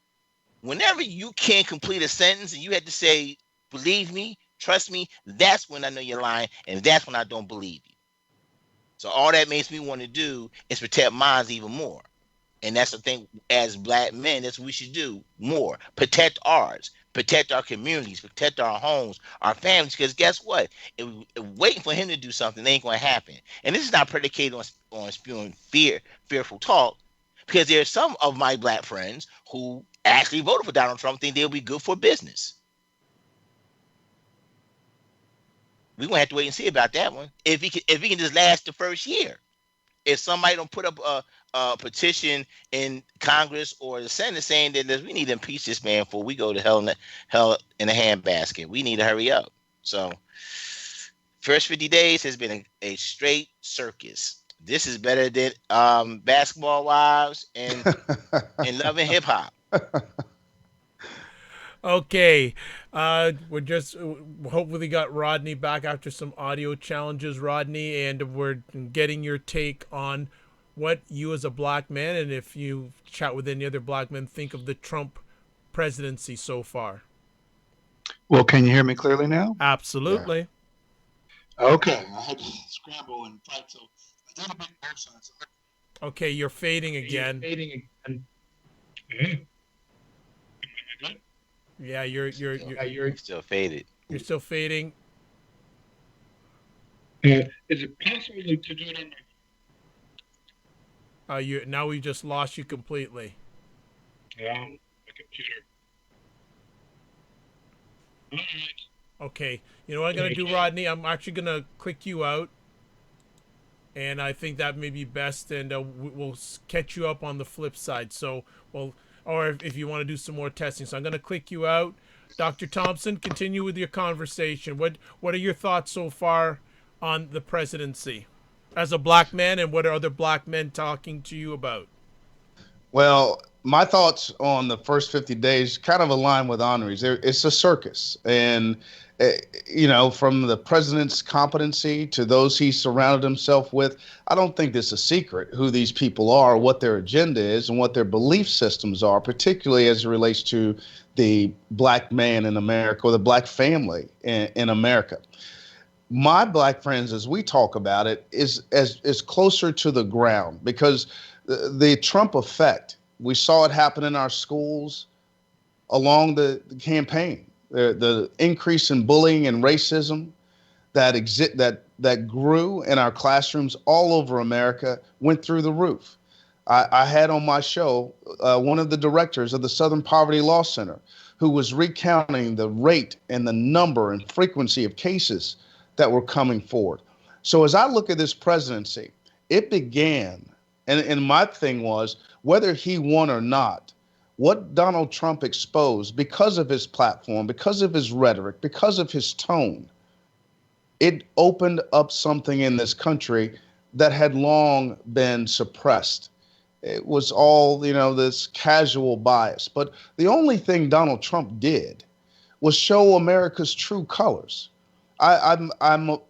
whenever you can't complete a sentence and you had to say, believe me, trust me, that's when I know you're lying, and that's when I don't believe you. So all that makes me want to do is protect mine even more. And that's the thing, as black men, that's what we should do more. Protect ours, protect our communities, protect our homes, our families. Because guess what? If waiting for him to do something ain't going to happen. And this is not predicated on spewing fearful talk. Because there's some of my black friends who actually voted for Donald Trump, think they'll be good for business. We're going to have to wait and see about that one. If he can just last the first year. If somebody don't put up a petition in Congress or the Senate saying that we need to impeach this man before we go to hell in a handbasket, we need to hurry up. So, first 50 days has been a straight circus. This is better than Basketball Wives and Love and Hip Hop. Okay, we're just hopefully got Rodney back after some audio challenges, Rodney, and we're getting your take on what you as a black man, and if you chat with any other black men, think of the Trump presidency so far. Well, can you hear me clearly now? Absolutely. Yeah. Okay, I had to scramble and fight, so I did a bit both sides. Okay, you're fading again. Yeah, you're still faded. You're still fading. Is it possible to do it on now we just lost you completely. my computer? All right. Okay, you know what I'm gonna do, Rodney? I'm actually gonna click you out, and I think that may be best. And we'll catch you up on the flip side. So or if you want to do some more testing. So I'm going to click you out. Dr. Thompson, continue with your conversation. What are your thoughts so far on the presidency as a black man, and what are other black men talking to you about? Well, my thoughts on the first 50 days kind of align with Henri's. It's a circus. And, from the president's competency to those he surrounded himself with, I don't think it's a secret who these people are, what their agenda is, and what their belief systems are, particularly as it relates to the black man in America or the black family in America. My black friends, as we talk about it, is closer to the ground, because the Trump effect, we saw it happen in our schools along the campaign. The increase in bullying and racism that grew in our classrooms all over America went through the roof. I had on my show one of the directors of the Southern Poverty Law Center, who was recounting the rate and the number and frequency of cases that were coming forward. So as I look at this presidency, it began, and my thing was, whether he won or not, what Donald Trump exposed, because of his platform, because of his rhetoric, because of his tone, it opened up something in this country that had long been suppressed. It was all, this casual bias. But the only thing Donald Trump did was show America's true colors. I'm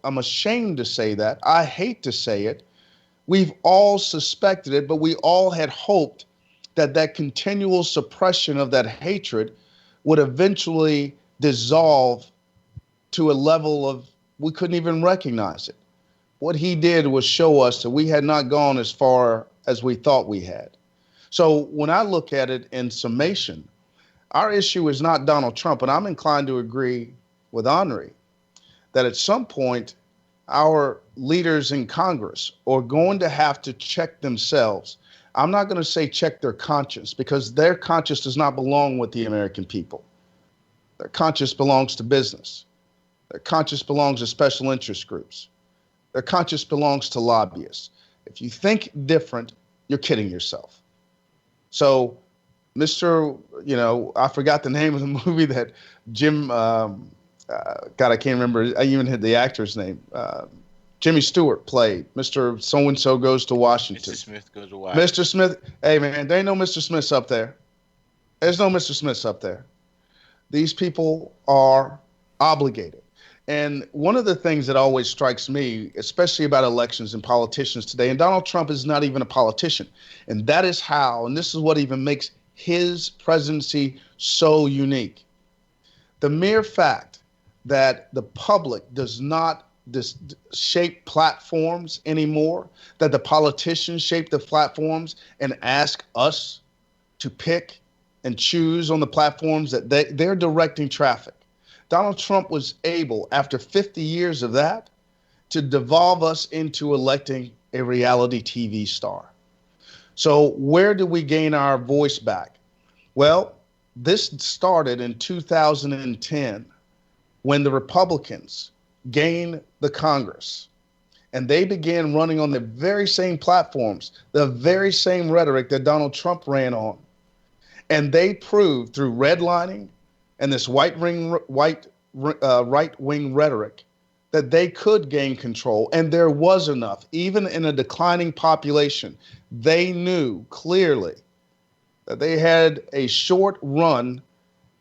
ashamed to say that. I hate to say it. We've all suspected it, but we all had hoped that continual suppression of that hatred would eventually dissolve to a level of we couldn't even recognize it. What he did was show us that we had not gone as far as we thought we had. So when I look at it in summation, our issue is not Donald Trump, and I'm inclined to agree with Henri that at some point our leaders in Congress are going to have to check themselves. I'm not going to say check their conscience, because their conscience does not belong with the American people. Their conscience belongs to business. Their conscience belongs to special interest groups. Their conscience belongs to lobbyists. If you think different, you're kidding yourself. So, I forgot the name of the movie that Jim, God, I can't remember. I even had the actor's name. Jimmy Stewart played Mr. So-and-so goes to Washington. Mr. Smith goes to Washington. Mr. Smith. Hey, man, there ain't no Mr. Smiths up there. There's no Mr. Smiths up there. These people are obligated. And one of the things that always strikes me, especially about elections and politicians today, and Donald Trump is not even a politician, and that is how, and this is what even makes his presidency so unique. The mere fact that the public does not shape platforms anymore, that the politicians shape the platforms and ask us to pick and choose on the platforms that they're directing traffic. Donald Trump was able, after 50 years of that, to devolve us into electing a reality TV star. So where do we gain our voice back? Well, this started in 2010 when the Republicans gained the Congress and they began running on the very same platforms, the very same rhetoric that Donald Trump ran on. And they proved through redlining and this right-wing rhetoric that they could gain control, and there was enough. Even in a declining population, they knew clearly that they had a short run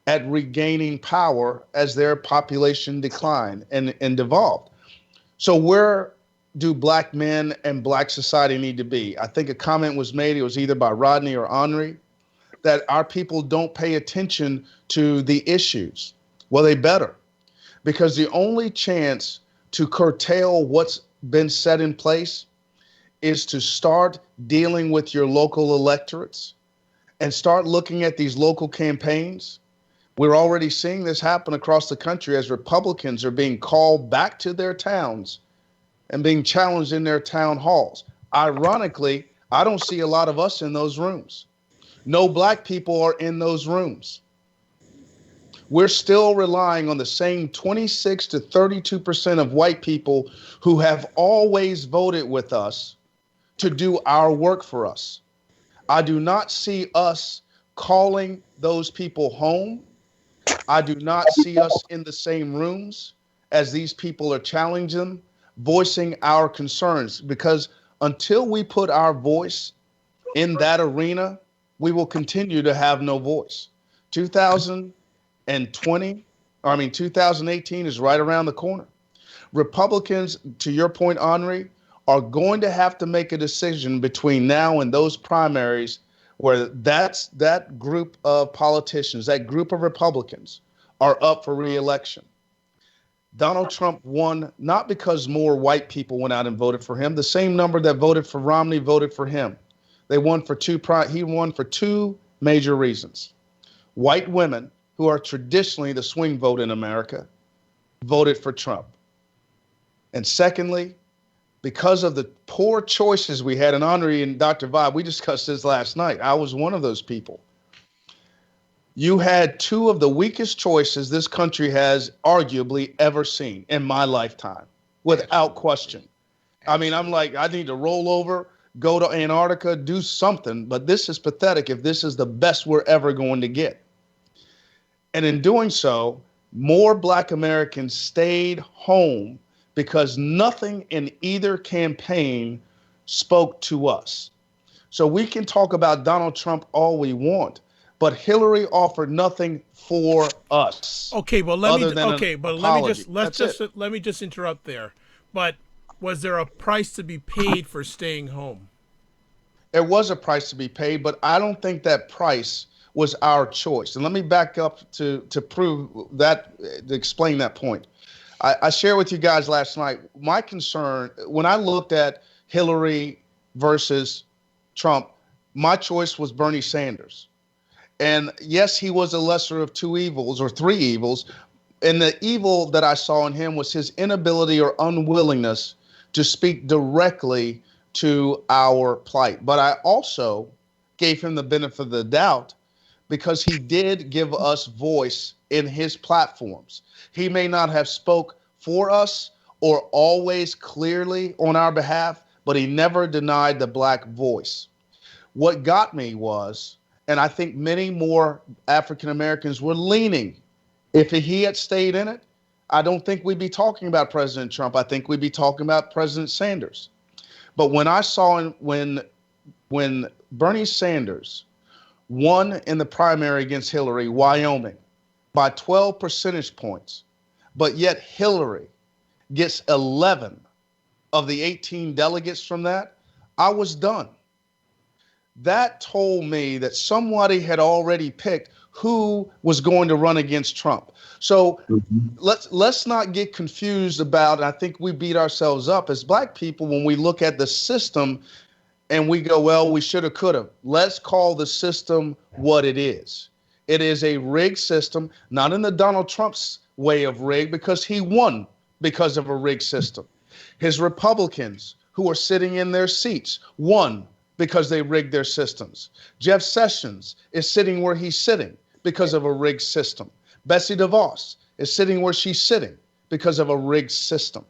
at regaining power as their population declined and devolved. So where do black men and black society need to be? I think a comment was made, it was either by Rodney or Henri, that our people don't pay attention to the issues. Well, they better, because the only chance to curtail what's been set in place is to start dealing with your local electorates and start looking at these local campaigns. We're already seeing this happen across the country as Republicans are being called back to their towns and being challenged in their town halls. Ironically, I don't see a lot of us in those rooms. No black people are in those rooms. We're still relying on the same 26 to 32% of white people who have always voted with us to do our work for us. I do not see us calling those people home. I do not see us in the same rooms as these people are challenging them, voicing our concerns, because until we put our voice in that arena, we will continue to have no voice. 2018 is right around the corner. Republicans, to your point, Henri, are going to have to make a decision between now and those primaries where that group of politicians, that group of Republicans are up for re-election. Donald Trump won not because more white people went out and voted for him. The same number that voted for Romney voted for him. He won for two major reasons. White women, who are traditionally the swing vote in America, voted for Trump. And secondly, because of the poor choices we had, and Henri and Dr. Vibe, we discussed this last night. I was one of those people. You had two of the weakest choices this country has arguably ever seen in my lifetime, without question. I mean, I'm like, I need to roll over, go to Antarctica, do something, but this is pathetic if this is the best we're ever going to get. And in doing so, more black Americans stayed home because nothing in either campaign spoke to us. So we can talk about Donald Trump all we want, but Hillary offered nothing for us. Okay, well let me just interrupt there. But was there a price to be paid for staying home? There was a price to be paid, but I don't think that price was our choice. And let me back up to prove that, to explain that point. I shared with you guys last night, my concern, when I looked at Hillary versus Trump, my choice was Bernie Sanders. And yes, he was a lesser of two evils or three evils. And the evil that I saw in him was his inability or unwillingness to speak directly to our plight. But I also gave him the benefit of the doubt because he did give us voice in his platforms. He may not have spoke for us or always clearly on our behalf, but he never denied the black voice. What got me was, and I think many more African Americans were leaning, if he had stayed in it, I don't think we'd be talking about President Trump. I think we'd be talking about President Sanders. But when I saw when Bernie Sanders won in the primary against Hillary, Wyoming, by 12 percentage points, but yet Hillary gets 11 of the 18 delegates from that, I was done. That told me that somebody had already picked who was going to run against Trump. So let's not get confused about, and I think we beat ourselves up as black people when we look at the system and we go, well, we should have, could have. Let's call the system what it is. It is a rigged system, not in the Donald Trump's way of rigged, because he won because of a rigged system. His Republicans who are sitting in their seats won because they rigged their systems. Jeff Sessions is sitting where he's sitting because of a rigged system. Betsy DeVos is sitting where she's sitting because of a rigged system.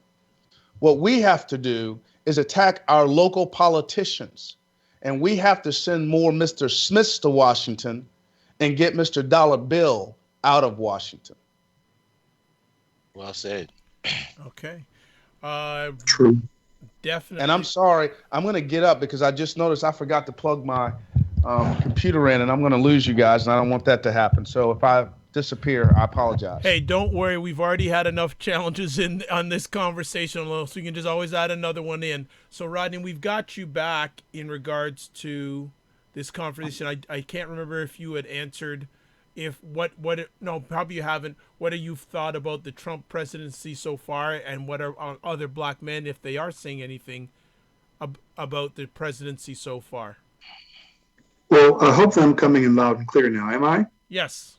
What we have to do is attack our local politicians, and we have to send more Mr. Smiths to Washington and get Mr. Dollar Bill out of Washington. Well said. Okay. True. Definitely. And I'm sorry, I'm going to get up because I just noticed I forgot to plug my computer in, and I'm going to lose you guys, and I don't want that to happen. So if I disappear, I apologize. Hey, don't worry. We've already had enough challenges on this conversation, so you can just always add another one in. So, Rodney, we've got you back in regards to this conversation. I can't remember if you had answered no, probably you haven't. What have you thought about the Trump presidency so far, and what are other black men, if they are saying anything about the presidency so far? Well, hopefully I'm coming in loud and clear now. Am I? Yes.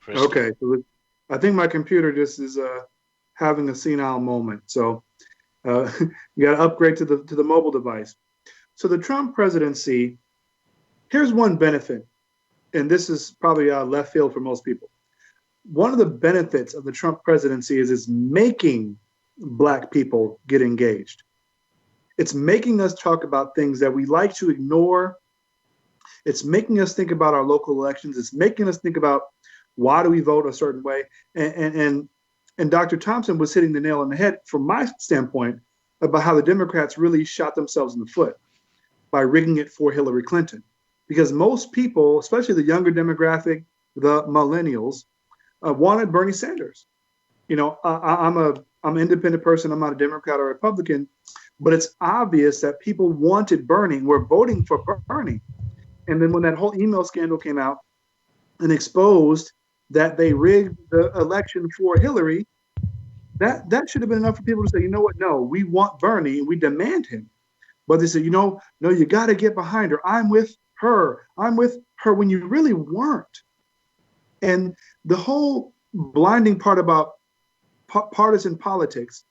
Okay. So I think my computer just is having a senile moment. So you got to upgrade to the mobile device. So the Trump presidency, here's one benefit. And this is probably left field for most people. One of the benefits of the Trump presidency is it's making black people get engaged. It's making us talk about things that we like to ignore. It's making us think about our local elections. It's making us think about why do we vote a certain way. And Dr. Thompson was hitting the nail on the head from my standpoint about how the Democrats really shot themselves in the foot by rigging it for Hillary Clinton. Because most people, especially the younger demographic, the millennials, wanted Bernie Sanders. You know, I'm an independent person. I'm not a Democrat or Republican, but it's obvious that people wanted Bernie, were voting for Bernie. And then when that whole email scandal came out and exposed that they rigged the election for Hillary, that should have been enough for people to say, you know what? No, we want Bernie and we demand him. But they said, no, you got to get behind her. I'm with her when you really weren't. And the whole blinding part about partisan politics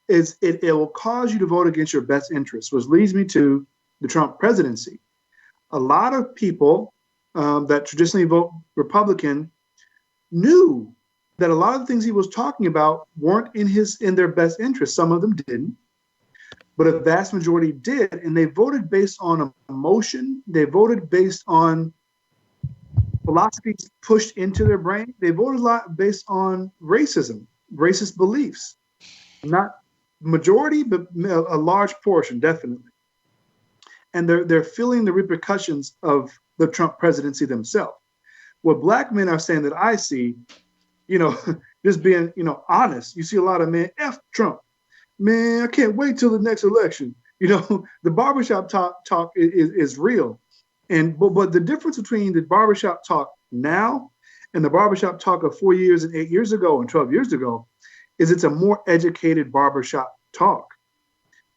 is it will cause you to vote against your best interests, which leads me to the Trump presidency. A lot of people that traditionally vote Republican knew that a lot of the things he was talking about weren't in their best interest. Some of them didn't. But a vast majority did, and they voted based on emotion. They voted based on philosophies pushed into their brain. They voted a lot based on racism, racist beliefs. Not majority, but a large portion, definitely. And they're feeling the repercussions of the Trump presidency themselves. What black men are saying that I see, just being, honest. You see a lot of men, F Trump. Man, I can't wait till the next election. The barbershop talk is real. But the difference between the barbershop talk now and the barbershop talk of 4 years and 8 years ago and 12 years ago is it's a more educated barbershop talk.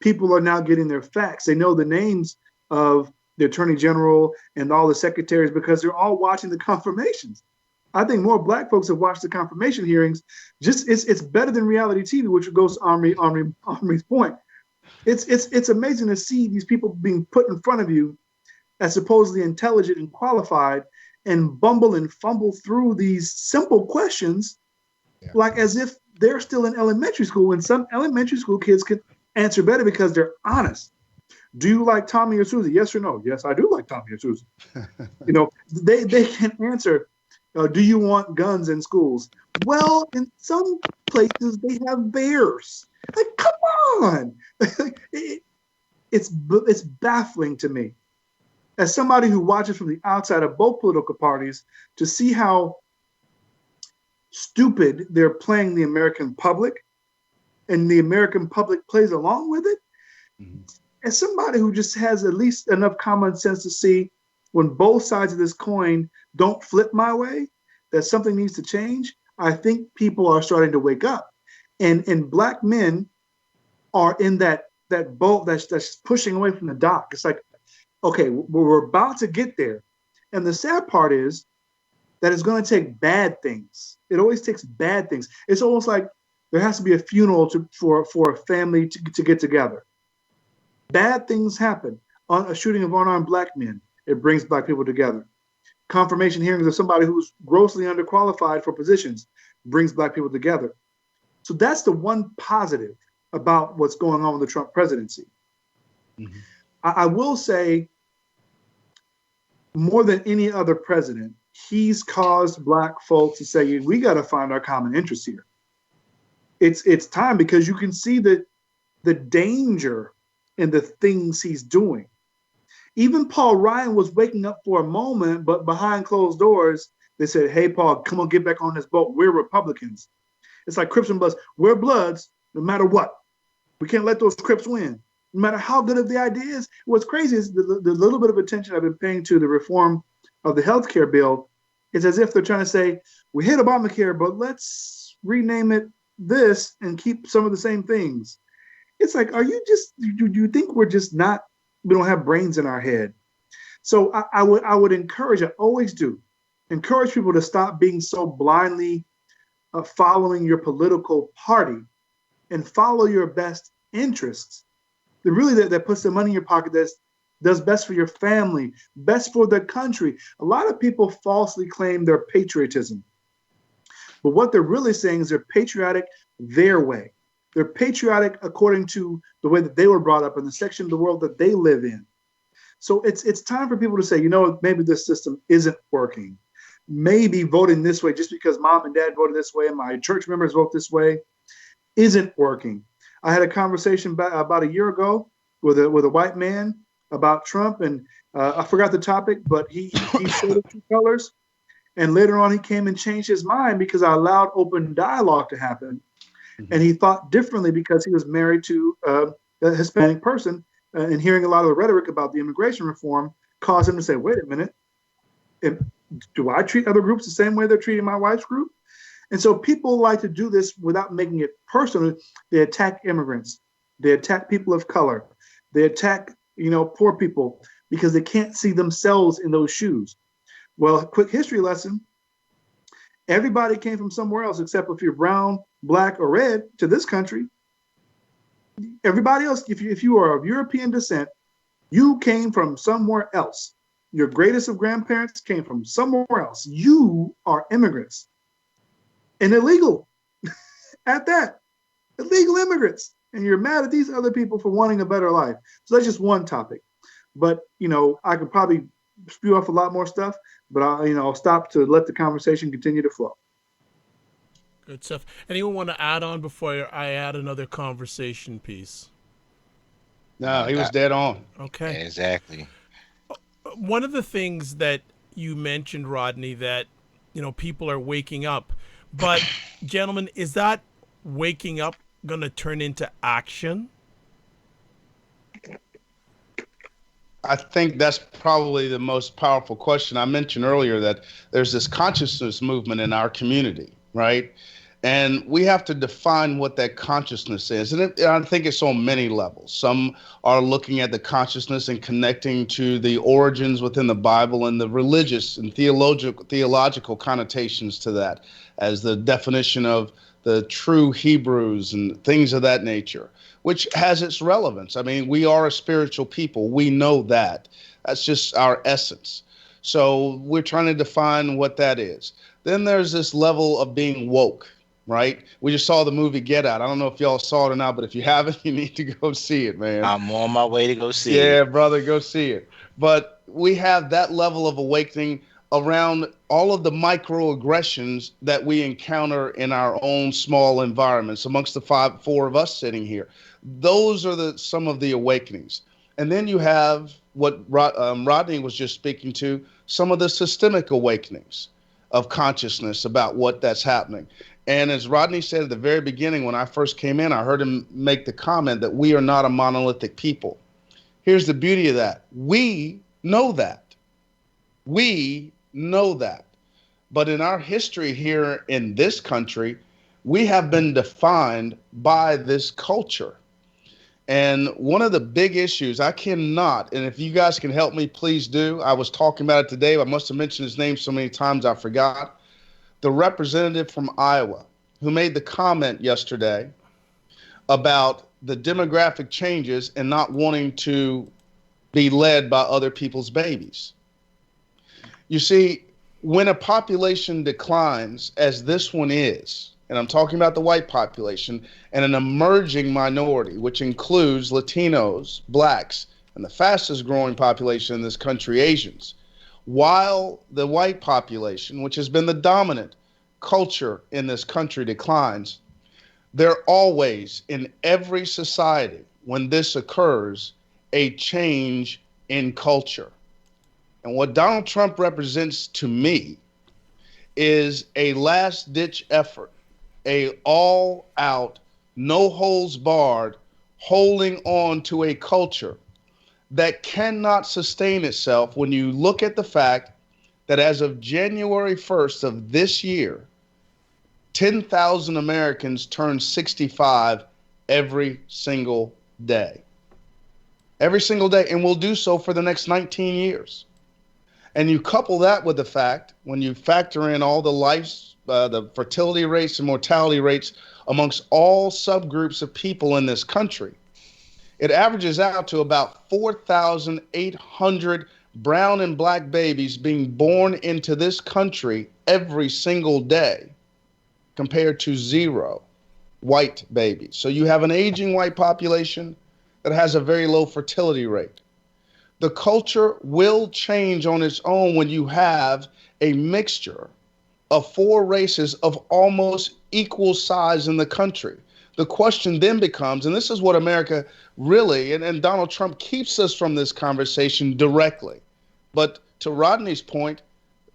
People are now getting their facts. They know the names of the attorney general and all the secretaries because they're all watching the confirmations. I think more black folks have watched the confirmation hearings. It's better than reality TV, which goes to Omri's point. It's amazing to see these people being put in front of you as supposedly intelligent and qualified and bumble and fumble through these simple questions, like as if they're still in elementary school, and some elementary school kids can answer better because they're honest. Do you like Tommy or Susie? Yes or no? Yes, I do like Tommy or Susie. They can answer. Do you want guns in schools? Well, in some places they have bears. Like, come on! It's baffling to me, as somebody who watches from the outside of both political parties, to see how stupid they're playing the American public, and the American public plays along with it. Mm-hmm. As somebody who just has at least enough common sense to see when both sides of this coin don't flip my way, that something needs to change, I think people are starting to wake up. And Black men are in that boat that's pushing away from the dock. It's like, okay, we're about to get there. And the sad part is that it's going to take bad things. It always takes bad things. It's almost like there has to be a funeral for a family to get together. Bad things happen. On a shooting of unarmed Black men, it brings Black people together. Confirmation hearings of somebody who's grossly underqualified for positions brings Black people together. So that's the one positive about what's going on with the Trump presidency. Mm-hmm. I will say, more than any other president, he's caused Black folks to say, we got to find our common interests here. It's time, because you can see the danger in the things he's doing. Even Paul Ryan was waking up for a moment, but behind closed doors, they said, hey, Paul, come on, get back on this boat. We're Republicans. It's like Crips and Bloods. We're Bloods no matter what. We can't let those Crips win, no matter how good of the idea is. What's crazy is the little bit of attention I've been paying to the reform of the healthcare bill. It's as if they're trying to say, we hate Obamacare, but let's rename it this and keep some of the same things. It's like, do you think we're just not, we don't have brains in our head? So I would encourage, I always do, encourage people to stop being so blindly following your political party and follow your best interests. That puts the money in your pocket, that does best for your family, best for the country. A lot of people falsely claim their patriotism. But what they're really saying is they're patriotic their way. They're patriotic according to the way that they were brought up in the section of the world that they live in. So it's time for people to say, maybe this system isn't working. Maybe voting this way just because mom and dad voted this way and my church members vote this way isn't working. I had a conversation about a year ago with a white man about Trump, and I forgot the topic, but he showed the two colors. And later on, he came and changed his mind because I allowed open dialogue to happen. Mm-hmm. And he thought differently because he was married to a Hispanic person, and hearing a lot of the rhetoric about the immigration reform caused him to say, wait a minute, do I treat other groups the same way they're treating my wife's group? And so people like to do this without making it personal. They attack immigrants. They attack people of color. They attack, poor people because they can't see themselves in those shoes. Well, quick history lesson. Everybody came from somewhere else, except if you're brown, black, or red to this country. Everybody else, if you are of European descent, you came from somewhere else. Your greatest of grandparents came from somewhere else. You are immigrants. And illegal at that. Illegal immigrants. And you're mad at these other people for wanting a better life. So that's just one topic. But, I could probably spew off a lot more stuff, but I'll stop to let the conversation continue to flow. Good stuff. Anyone want to add on before I add another conversation piece? No, he was dead on. Okay. Exactly. One of the things that you mentioned, Rodney, that, people are waking up. But, gentlemen, is that waking up going to turn into action? I think that's probably the most powerful question. I mentioned earlier that there's this consciousness movement in our community, right? And we have to define what that consciousness is. And I think it's on many levels. Some are looking at the consciousness and connecting to the origins within the Bible and the religious and theological connotations to that as the definition of the true Hebrews and things of that nature, which has its relevance. I mean, we are a spiritual people. We know that. That's just our essence. So we're trying to define what that is. Then there's this level of being woke, right? We just saw the movie Get Out. I don't know if y'all saw it or not, but if you haven't, you need to go see it, man. I'm on my way to go see it. Yeah, brother, go see it. But we have that level of awakening around all of the microaggressions that we encounter in our own small environments amongst the four of us sitting here. Those are some of the awakenings. And then you have what Rodney was just speaking to, some of the systemic awakenings. of consciousness about what that's happening. And as Rodney said at the very beginning, when I first came in, I heard him make the comment that we are not a monolithic people. Here's the beauty of that. We know that. We know that. But in our history here in this country, we have been defined by this culture. And one of the big issues, I cannot, and if you guys can help me, please do. I was talking about it today. I must have mentioned his name so many times I forgot. The representative from Iowa who made the comment yesterday about the demographic changes and not wanting to be led by other people's babies. You see, when a population declines, as this one is, and I'm talking about the white population, and an emerging minority, which includes Latinos, blacks, and the fastest growing population in this country, Asians, while the white population, which has been the dominant culture in this country, declines, there always, in every society, when this occurs, a change in culture. And what Donald Trump represents to me is a last-ditch effort, a all-out, no-holds-barred holding on to a culture that cannot sustain itself when you look at the fact that as of January 1st of this year, 10,000 Americans turn 65 every single day. Every single day, and will do so for the next 19 years. And you couple that with the fact, when you factor in all the the fertility rates and mortality rates amongst all subgroups of people in this country, it averages out to about 4,800 brown and black babies being born into this country every single day, compared to 0 white babies. So you have an aging white population that has a very low fertility rate. The culture will change on its own when you have a mixture of 4 races of almost equal size in the country. The question then becomes, and this is what America really, and Donald Trump keeps us from this conversation directly. But to Rodney's point,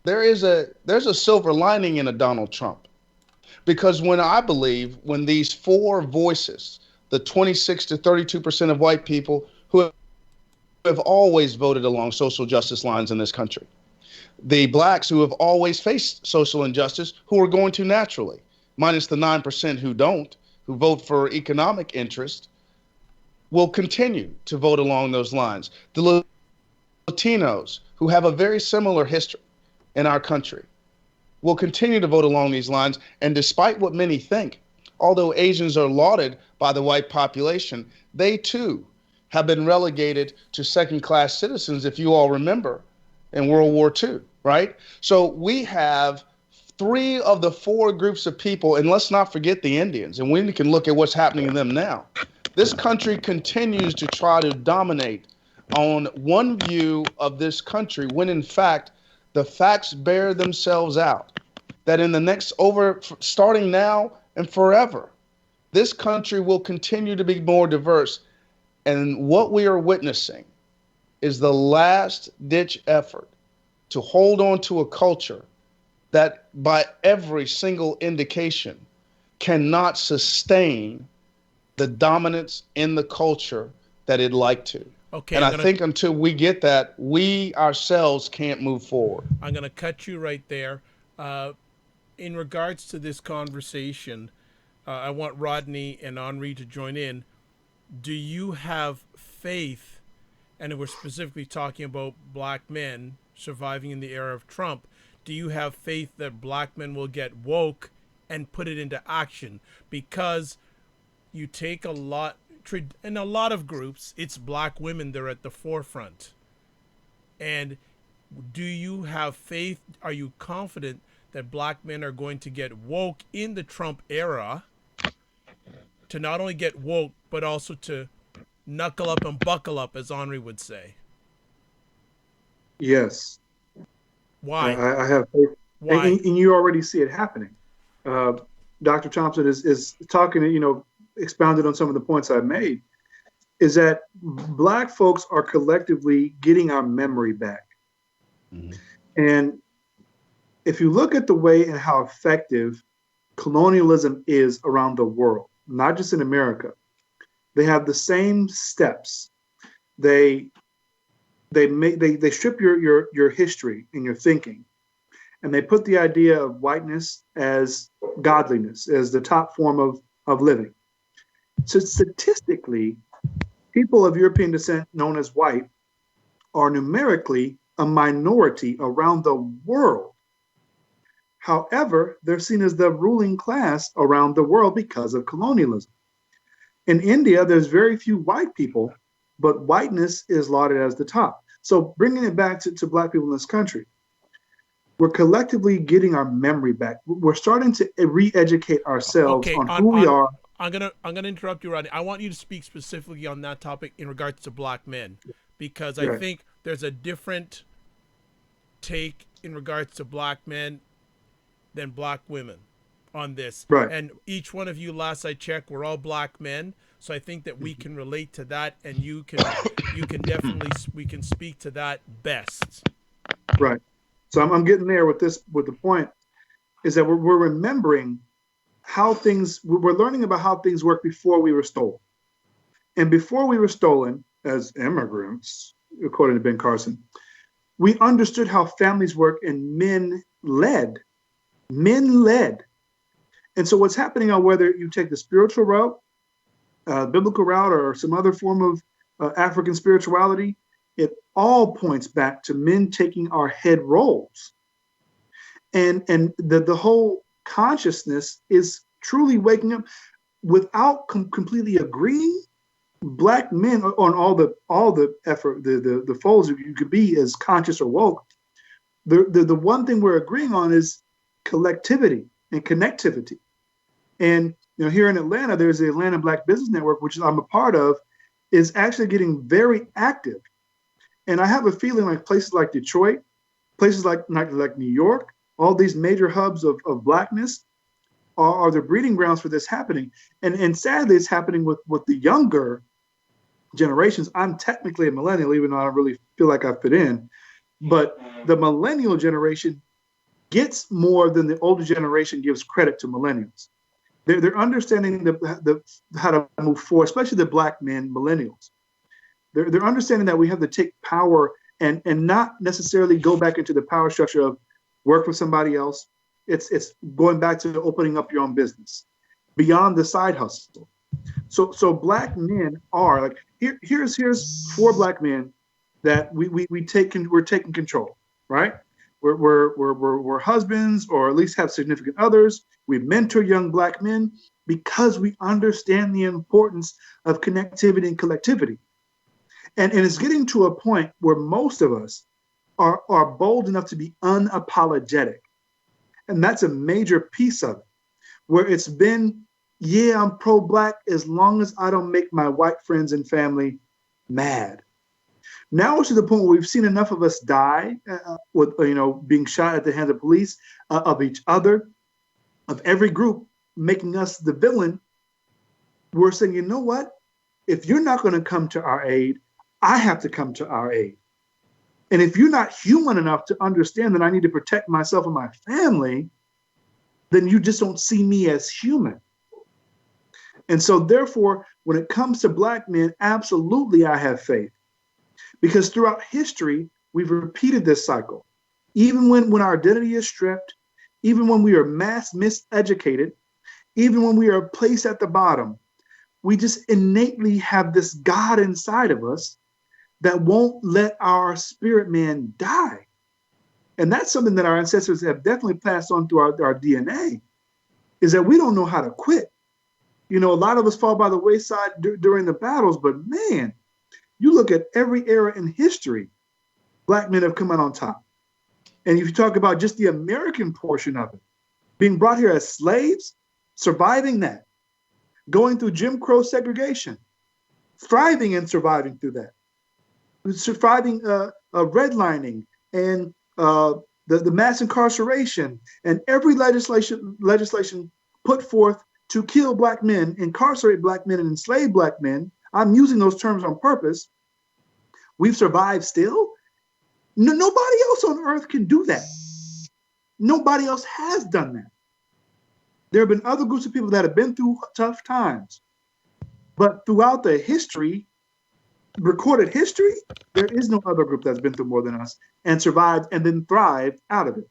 there's a silver lining in a Donald Trump. Because I believe when these 4 voices, the 26 to 32% of white people who have always voted along social justice lines in this country, the blacks who have always faced social injustice, who are going to naturally, minus the 9% who don't, who vote for economic interest, will continue to vote along those lines. The Latinos, who have a very similar history in our country, will continue to vote along these lines. And despite what many think, although Asians are lauded by the white population, they too have been relegated to second-class citizens, if you all remember, in World War II, right? So we have 3 of the 4 groups of people, and let's not forget the Indians, and we can look at what's happening in them now. This country continues to try to dominate on one view of this country when, in fact, the facts bear themselves out, that in the next starting now and forever, this country will continue to be more diverse. And what we are witnessing is the last-ditch effort to hold on to a culture that, by every single indication, cannot sustain the dominance in the culture that it'd like to. Okay, and I think until we get that, we ourselves can't move forward. I'm going to cut you right there. In regards to this conversation, I want Rodney and Henri to join in. Do you have faith, and we're specifically talking about black men surviving in the era of Trump, do you have faith that black men will get woke and put it into action? Because you take a lot, in a lot of groups, it's black women that are at the forefront. And do you have faith, are you confident that black men are going to get woke in the Trump era, to not only get woke, but also to knuckle up and buckle up, as Henri would say? Yes. Why? I have faith. Why? And you already see it happening. Dr. Thompson is talking, expounded on some of the points I've made, is that black folks are collectively getting our memory back. Mm-hmm. And if you look at the way and how effective colonialism is around the world, not just in America, they have the same steps. They strip your history and your thinking, and they put the idea of whiteness as godliness, as the top form of living. So statistically, people of European descent known as white are numerically a minority around the world. However, they're seen as the ruling class around the world because of colonialism. In India, there's very few white people, but whiteness is lauded as the top. So bringing it back to Black people in this country, we're collectively getting our memory back. We're starting to re-educate ourselves on who we are. I'm gonna interrupt you, Rodney. I want you to speak specifically on that topic in regards to Black men, because I think there's a different take in regards to Black men than Black women on this. Right. And each one of you, last I checked, we're all Black men. So I think that we can relate to that, and you can definitely, we can speak to that best. Right. So I'm getting there with this, with the point is that we're remembering how we're learning about how things work before we were stolen. And before we were stolen as immigrants, according to Ben Carson, we understood how families work and men led. And so what's happening on whether you take the spiritual route, biblical route, or some other form of African spirituality, it all points back to men taking our head roles. And the whole consciousness is truly waking up without completely agreeing. Black men on all the effort, the folds you could be as conscious or woke. The one thing we're agreeing on is collectivity and connectivity. And here in Atlanta, there's the Atlanta Black Business Network, which I'm a part of, is actually getting very active. And I have a feeling like places like Detroit, places like New York, all these major hubs of Blackness are the breeding grounds for this happening. And sadly, it's happening with the younger generations. I'm technically a millennial, even though I don't really feel like I fit in. But the millennial generation gets more than the older generation gives credit to millennials. They're understanding how to move forward, especially the Black men, millennials. They're understanding that we have to take power and not necessarily go back into the power structure of work for somebody else. It's going back to opening up your own business beyond the side hustle. So Black men are like, here's 4 Black men that we're taking control, right? We're husbands, or at least have significant others. We mentor young Black men because we understand the importance of connectivity and collectivity. And it's getting to a point where most of us are bold enough to be unapologetic. And that's a major piece of it, where it's been, yeah, I'm pro-Black as long as I don't make my white friends and family mad. Now it's to the point where we've seen enough of us die with being shot at the hands of police, of each other, of every group making us the villain. We're saying, you know what? If you're not going to come to our aid, I have to come to our aid. And if you're not human enough to understand that I need to protect myself and my family, then you just don't see me as human. And so therefore, when it comes to Black men, absolutely I have faith. Because throughout history, we've repeated this cycle. Even when our identity is stripped, even when we are mass miseducated, even when we are placed at the bottom, we just innately have this God inside of us that won't let our spirit man die. And that's something that our ancestors have definitely passed on through our DNA, is that we don't know how to quit. A lot of us fall by the wayside during the battles, but man, you look at every era in history, Black men have come out on top. And if you talk about just the American portion of it, being brought here as slaves, surviving that, going through Jim Crow segregation, thriving and surviving through that, surviving redlining and the mass incarceration and every legislation put forth to kill Black men, incarcerate Black men, and enslave Black men. I'm using those terms on purpose. We've survived still. Nobody else on earth can do that. Nobody else has done that. There have been other groups of people that have been through tough times, but throughout the history, recorded history, there is no other group that's been through more than us and survived and then thrived out of it.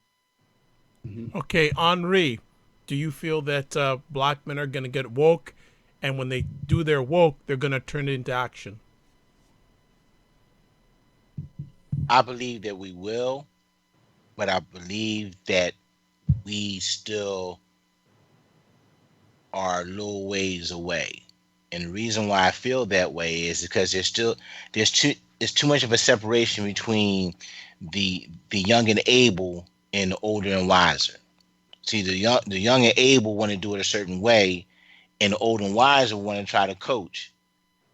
Okay, Henri, do you feel that black men are going to get woke, and when they do their woke, they're going to turn it into action? I believe that we will, but I believe that we still are a little ways away. And the reason why I feel that way is because there's too much of a separation between the young and able and the older and wiser. See, the young and able want to do it a certain way, and the old and wiser want to try to coach.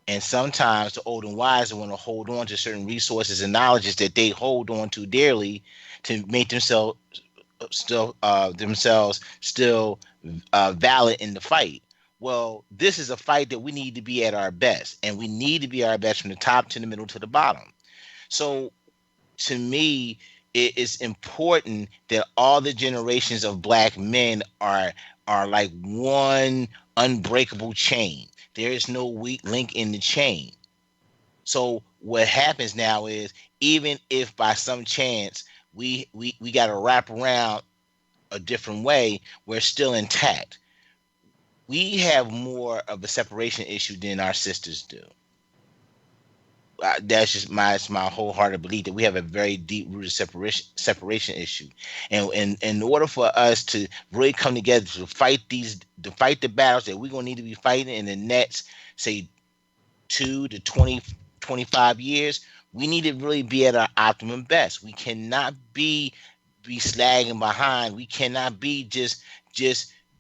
And sometimes the old and wiser want to hold on to certain resources and knowledges that they hold on to dearly to make themselves still valid in the fight. Well, this is a fight that we need to be at our best, and we need to be our best from the top to the middle to the bottom. So to me, it is important that all the generations of black men are like one unbreakable chain. There is no weak link in the chain. So what happens now is, even if by some chance we got to wrap around a different way, we're still intact. We have more of a separation issue than our sisters do. That's just my wholehearted belief that we have a very deep rooted separation issue, and in order for us to really come together to fight the battles that we're gonna need to be fighting in the next, say, 2 to 25 years, we need to really be at our optimum best. We cannot be slagging behind. We cannot be just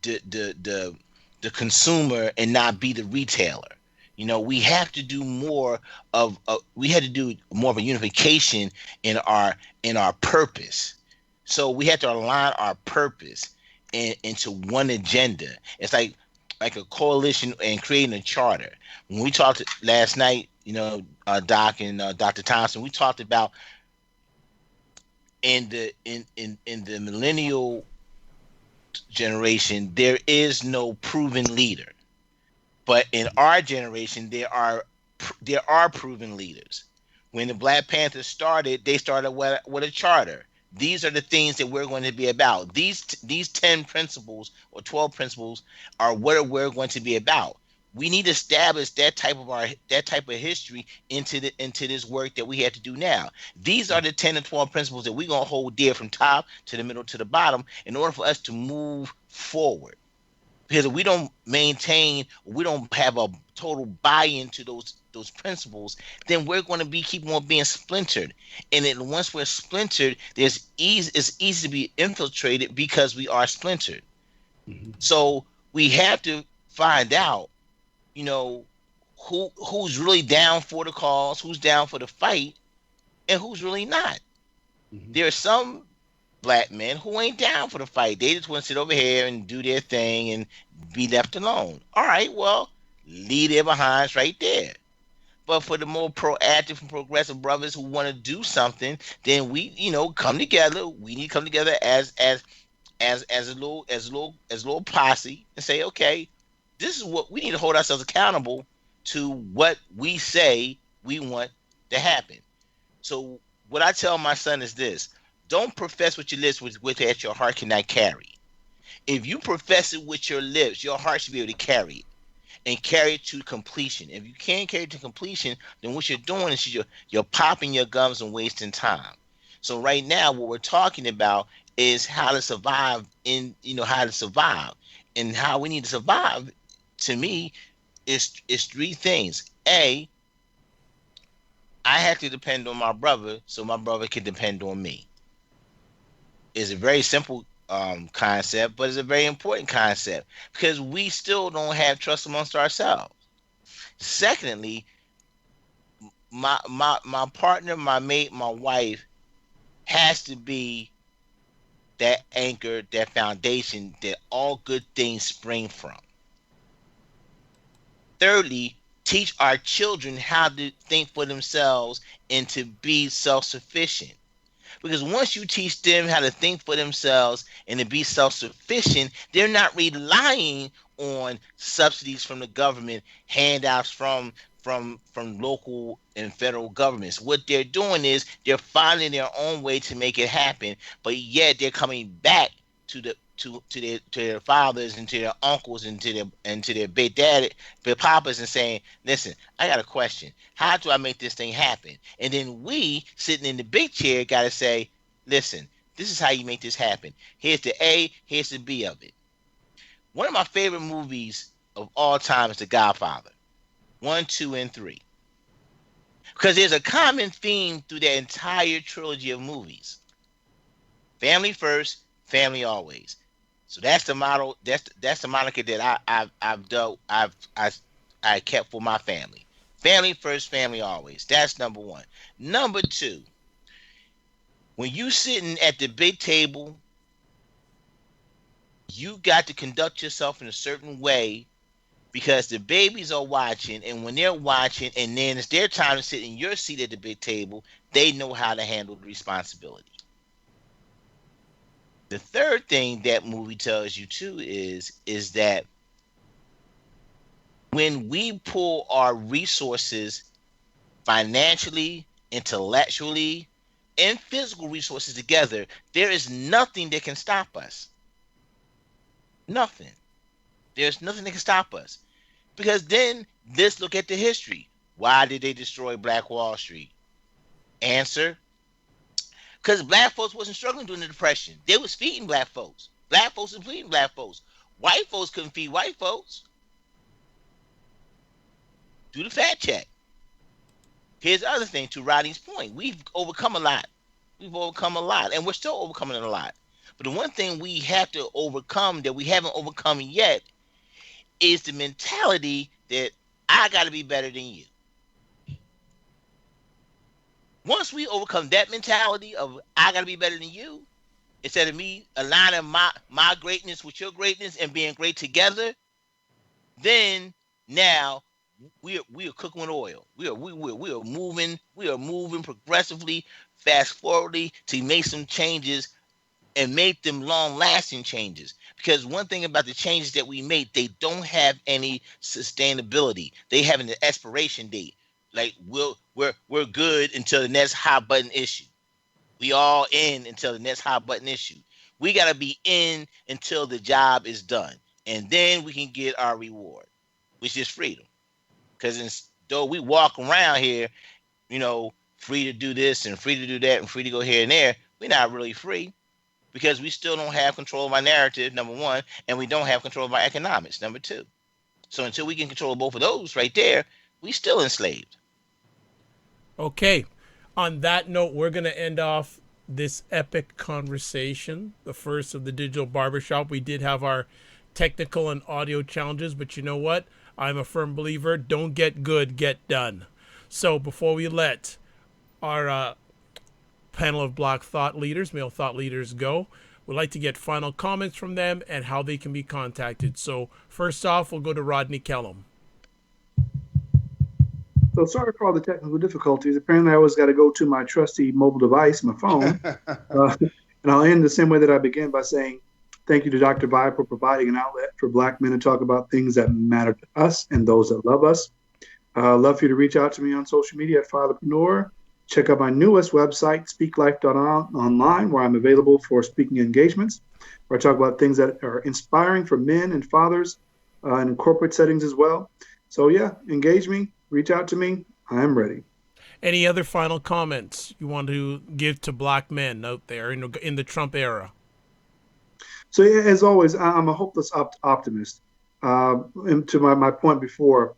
the consumer and not be the retailer. We have to do more we had to do more of a unification in our purpose. So we had to align our purpose into one agenda. It's like a coalition and creating a charter. When we talked last night, Doc and Dr. Thompson, we talked about in the millennial generation, there is no proven leader. But in our generation, there are proven leaders. When the Black Panthers started, they started with a charter. These are the things that we're going to be about. These 10 principles or 12 principles are what we're going to be about. We need to establish that type of history into this work that we have to do now. These are the 10 and 12 principles that we're gonna hold dear from top to the middle to the bottom in order for us to move forward. Because if we don't have a total buy-in to those principles, then we're going to keep on being splintered. And then once we're splintered, it's easy to be infiltrated because we are splintered. Mm-hmm. So we have to find out, who's really down for the cause, who's down for the fight, and who's really not. Mm-hmm. There are some black men who ain't down for the fight. They just want to sit over here and do their thing and be left alone. All right, well, leave their behinds right there. But for the more proactive and progressive brothers who want to do something, then we, come together. We need to come together as a little posse and say, okay, this is what we need to hold ourselves accountable to, what we say we want to happen. So what I tell my son is this: don't profess with your lips with that your heart cannot carry. If you profess it with your lips, your heart should be able to carry it and carry it to completion. If you can't carry it to completion, then what you're doing is you're popping your gums and wasting time. So right now, what we're talking about is how to survive and how we need to survive. To me, is three things. A, I have to depend on my brother so my brother can depend on me. It's a very simple concept, but it's a very important concept because we still don't have trust amongst ourselves. Secondly, my partner, my mate, my wife has to be that anchor, that foundation that all good things spring from. Thirdly, teach our children how to think for themselves and to be self-sufficient. Because once you teach them how to think for themselves and to be self-sufficient, they're not relying on subsidies from the government, handouts from local and federal governments. What they're doing is they're finding their own way to make it happen, but yet they're coming back to their fathers and to their uncles and to their big daddy, big papas, and saying, "Listen, I got a question. How do I make this thing happen?" And then we sitting in the big chair got to say, "Listen, this is how you make this happen. Here's the A, here's the B of it." One of my favorite movies of all time is The Godfather, 1, 2, and 3, because there's a common theme through that entire trilogy of movies: family first, family always. So that's the model. That's the moniker that I kept for my family. Family first, family always. That's number one. Number two, when you sitting at the big table, you got to conduct yourself in a certain way because the babies are watching, and when they're watching, and then it's their time to sit in your seat at the big table, they know how to handle the responsibility. The third thing that movie tells you too is that when we pull our resources financially, intellectually, and physical resources together, there is nothing that can stop us. Nothing. There's nothing that can stop us. Because then let's look at the history. Why did they destroy Black Wall Street? Answer: because black folks wasn't struggling during the Depression. They was feeding black folks. Black folks was feeding black folks. White folks couldn't feed white folks. Do the fact check. Here's the other thing, to Rodney's point. We've overcome a lot. And we're still overcoming a lot. But the one thing we have to overcome that we haven't overcome yet is the mentality that I got to be better than you. Once we overcome that mentality of I got to be better than you, instead of me aligning my greatness with your greatness and being great together, then now we are cooking with oil. We are moving progressively, fast forwardly to make some changes and make them long-lasting changes. Because one thing about the changes that we make, they don't have any sustainability. They have an expiration date. Like we're good until the next hot button issue. We all in until the next hot button issue. We gotta be in until the job is done, and then we can get our reward, which is freedom. Because though we walk around here, free to do this and free to do that and free to go here and there, we're not really free because we still don't have control of our narrative, number one, and we don't have control of our economics, number two. So until we can control both of those right there, we still enslaved. Okay. On that note, we're going to end off this epic conversation, the first of the Digital Barbershop. We did have our technical and audio challenges, but you know what? I'm a firm believer, don't get good, get done. So before we let our panel of Black thought leaders, male thought leaders go, we'd like to get final comments from them and how they can be contacted. So first off, we'll go to Rodney Kellum. So sorry for all the technical difficulties. Apparently, I always got to go to my trusty mobile device, my phone. And I'll end the same way that I began by saying thank you to Dr. Vi for providing an outlet for Black men to talk about things that matter to us and those that love us. Love for you to reach out to me on social media at Fatherpreneur. Check out my newest website, speaklife.online, where I'm available for speaking engagements, where I talk about things that are inspiring for men and fathers and in corporate settings as well. So yeah, engage me. Reach out to me. I am ready. Any other final comments you want to give to Black men out there in the Trump era? So as always, I'm a hopeless optimist. And to my point before,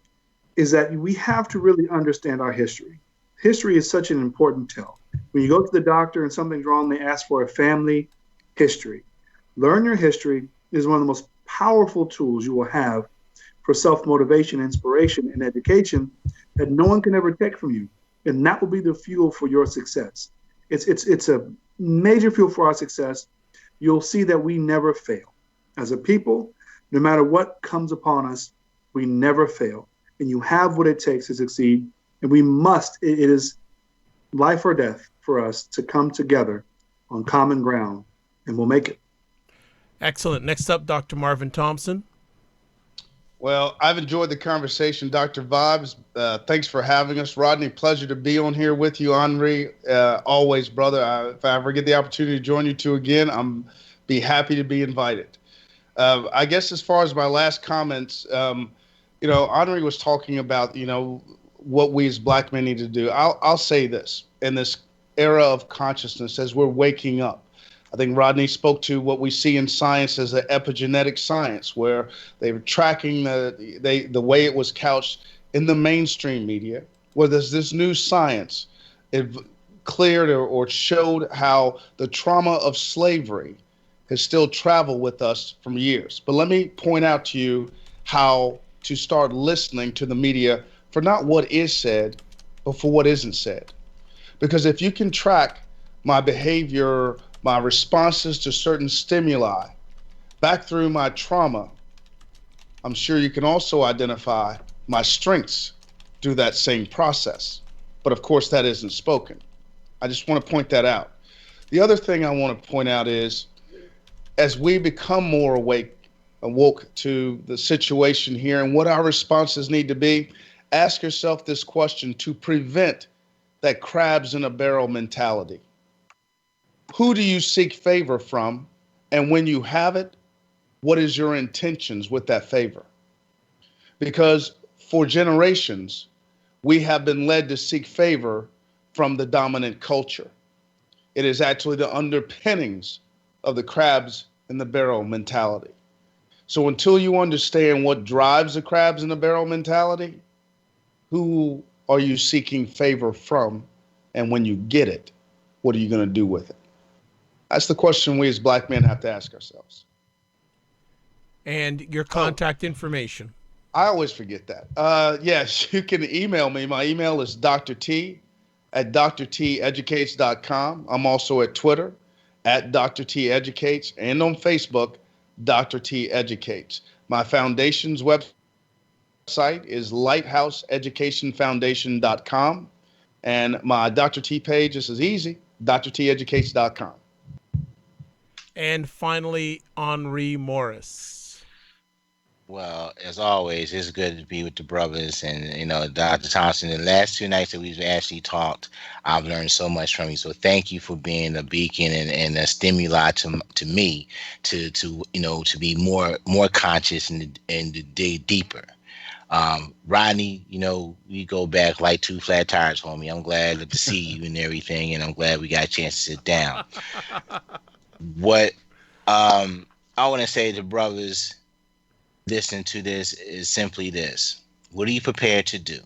is that we have to really understand our history. History is such an important tell. When you go to the doctor and something's wrong, they ask for a family history. Learn your history is one of the most powerful tools you will have for self-motivation, inspiration, and education that no one can ever take from you. And that will be the fuel for your success. It's a major fuel for our success. You'll see that we never fail. As a people, no matter what comes upon us, we never fail. And you have what it takes to succeed. And we must, it is life or death for us to come together on common ground, and we'll make it. Excellent. Next up, Dr. Marvin Thompson. Well, I've enjoyed the conversation, Dr. Vibes. Thanks for having us. Rodney, pleasure to be on here with you. Henri, always, brother. If I ever get the opportunity to join you two again, I'm be happy to be invited. I guess as far as my last comments, Henri was talking about, what we as black men need to do. I'll say this, in this era of consciousness, as we're waking up, I think Rodney spoke to what we see in science as an epigenetic science, where they were tracking the way it was couched in the mainstream media, where there's this new science. It cleared or showed how the trauma of slavery has still traveled with us from years. But let me point out to you how to start listening to the media for not what is said, but for what isn't said. Because if you can track my behavior, my responses to certain stimuli back through my trauma, I'm sure you can also identify my strengths through that same process. But of course, that isn't spoken. I just want to point that out. The other thing I want to point out is, as we become more awoke to the situation here and what our responses need to be, ask yourself this question to prevent that crabs in a barrel mentality. Who do you seek favor from? And when you have it, what is your intentions with that favor? Because for generations, we have been led to seek favor from the dominant culture. It is actually the underpinnings of the crabs in the barrel mentality. So until you understand what drives the crabs in the barrel mentality, who are you seeking favor from? And when you get it, what are you going to do with it? That's the question we as black men have to ask ourselves. And your contact information. I always forget that. Yes, you can email me. My email is drteducates.com. I'm also at Twitter at drteducates and on Facebook, Dr. T Educates. My foundation's website is lighthouseeducationfoundation.com. And my Dr. T page, this is easy, drteducates.com. And finally, Henri Morris. Well, as always, it's good to be with the brothers. And, Dr. Thompson, the last 2 nights that we've actually talked, I've learned so much from you. So thank you for being a beacon and a stimuli to me to be more conscious and to dig deeper. Rodney, we go back like 2 flat tires, homie. I'm glad to see you and everything, and I'm glad we got a chance to sit down. What I want to say to brothers listening to this is simply this. What are you prepared to do?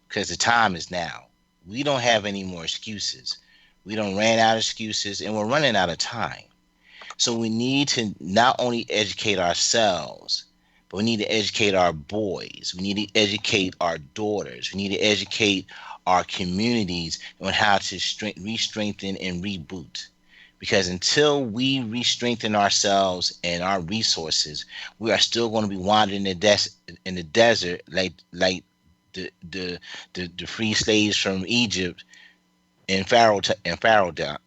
Because the time is now. We don't have any more excuses. We don't ran out of excuses, and we're running out of time. So we need to not only educate ourselves, but we need to educate our boys. We need to educate our daughters. We need to educate our communities on how to re-strengthen and reboot. Because until we re-strengthen ourselves and our resources, we are still going to be wandering in the desert like the free slaves from Egypt in Pharaoh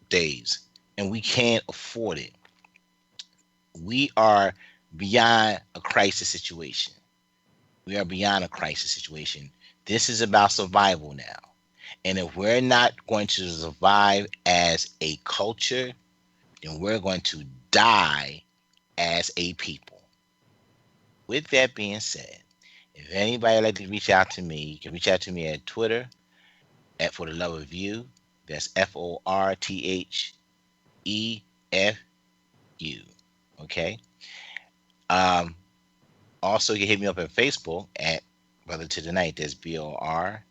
days, and we can't afford it. We are beyond a crisis situation. We are beyond a crisis situation. This is about survival now. And if we're not going to survive as a culture, then we're going to die as a people. With that being said, if anybody would like to reach out to me, you can reach out to me at Twitter at For the Love of You. That's FORTHEFU. Okay. Also, you can hit me up at Facebook at Brother to the Night. That's BORTHER,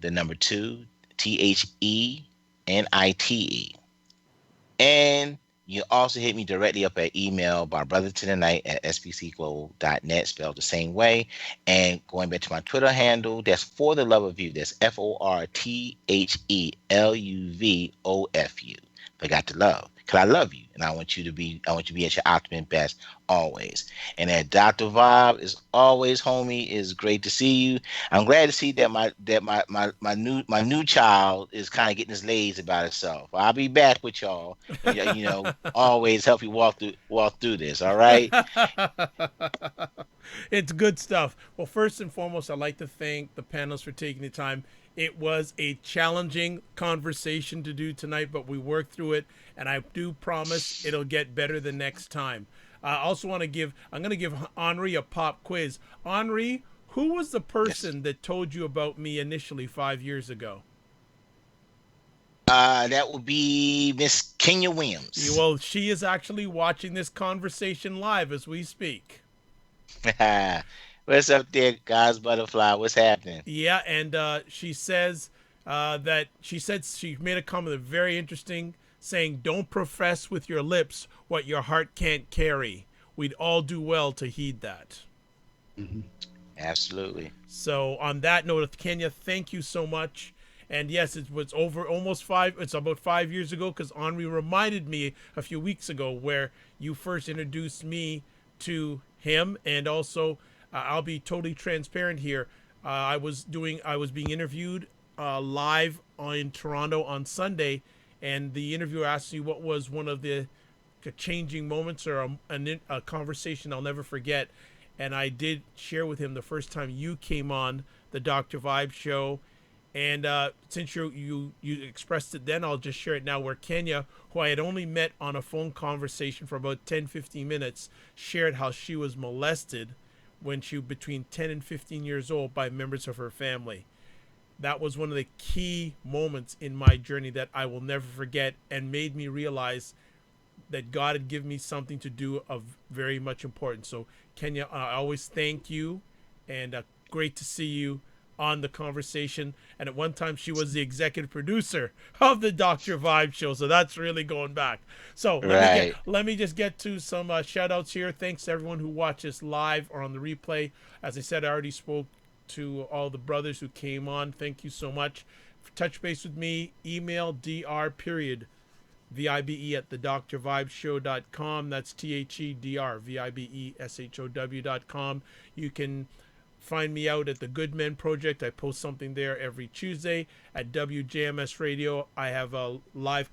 the number 2, THENITE. And you also hit me directly up at email by brothertothennight@sbcglobal.net, spelled the same way. And going back to my Twitter handle, that's For the Love of You. That's FORTHELUVOFU. Forgot to love, because I love you. and I want you to be at your optimum best always. And that Dr. Vibe is always, homie. Is great to see you. I'm glad to see that my new child is kind of getting his lays about itself. I'll be back with y'all, and always help you walk through this. All right. It's good stuff. Well, first and foremost, I'd like to thank the panelists for taking the time. It was a challenging conversation to do tonight, but we worked through it, and I do promise it'll get better the next time. I also want to I'm going to give Henri a pop quiz. Henri, who was the person that told you about me initially 5 years ago? That would be Miss Kenya Williams. Well, she is actually watching this conversation live as we speak. What's up there, guys? Butterfly? What's happening? Yeah, and she says that she made a comment very interesting, saying, "Don't profess with your lips what your heart can't carry." We'd all do well to heed that. Mm-hmm. Absolutely. So on that note, Kenya, thank you so much. And yes, it was it's about 5 years ago, because Henri reminded me a few weeks ago where you first introduced me to him. And also, I'll be totally transparent here. I was being interviewed live in Toronto on Sunday, and the interviewer asked me what was one of the changing moments or a conversation I'll never forget. And I did share with him the first time you came on the Dr. Vibe show. And since you expressed it then, I'll just share it now, where Kenya, who I had only met on a phone conversation for about 10-15 minutes, shared how she was molested when she was between 10 and 15 years old by members of her family. That was one of the key moments in my journey that I will never forget, and made me realize that God had given me something to do of very much importance. So Kenya, I always thank you, and great to see you on the conversation. And at one time she was the executive producer of the Dr. Vibe show, so that's really going back. So let me just get to some shout outs here. Thanks to everyone who watched us live or on the replay. As I said, I already spoke to all the brothers who came on. Thank you so much. Touch base with me, email dr.vibe at thedrvibeshow.com. That's THEDR VIBESHOW.com. You can find me out at the Good Men Project. I post something there every Tuesday. At WJMS Radio, I have a live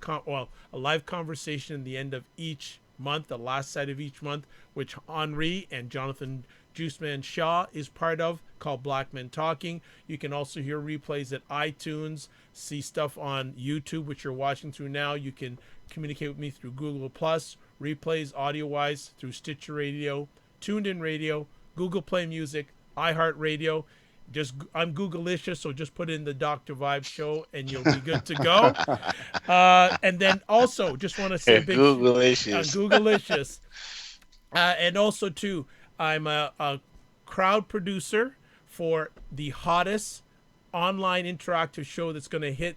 conversation at the end of each month, the last side of each month, which Henri and Jonathan Juiceman Shaw is part of, called Black Men Talking. You can also hear replays at iTunes, see stuff on YouTube, which you're watching through now. You can communicate with me through Google Plus, replays audio-wise through Stitcher Radio, Tuned In Radio, Google Play Music, iHeartRadio. I'm Googleicious, so just put in the Dr. Vibe show and you'll be good to go. And then also, just want to say a big Googleicious. And also too, I'm a crowd producer for the hottest online interactive show that's going to hit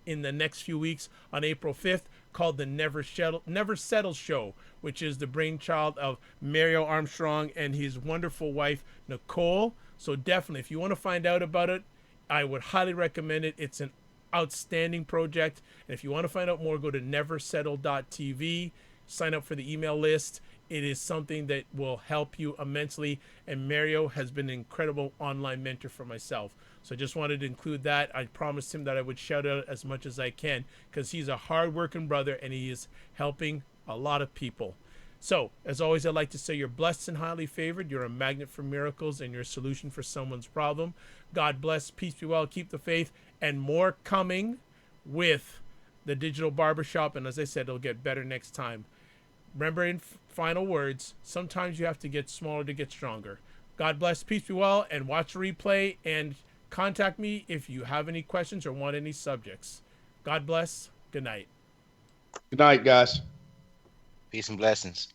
in the next few weeks on April 5th, called the Never Settle Show, which is the brainchild of Mario Armstrong and his wonderful wife, Nicole. So definitely, if you want to find out about it, I would highly recommend it. It's an outstanding project. And if you want to find out more, go to neversettle.tv, sign up for the email list. It is something that will help you immensely. And Mario has been an incredible online mentor for myself. So I just wanted to include that. I promised him that I would shout out as much as I can, because he's a hard-working brother and he is helping a lot of people. So, as always, I'd like to say you're blessed and highly favored. You're a magnet for miracles and you're a solution for someone's problem. God bless, peace be well, keep the faith, and more coming with the Digital Barbershop. And as I said, it'll get better next time. Remember, in final words, sometimes you have to get smaller to get stronger. God bless, peace be well, and watch the replay and contact me if you have any questions or want any subjects. God bless. Good night. Good night, guys. Peace and blessings.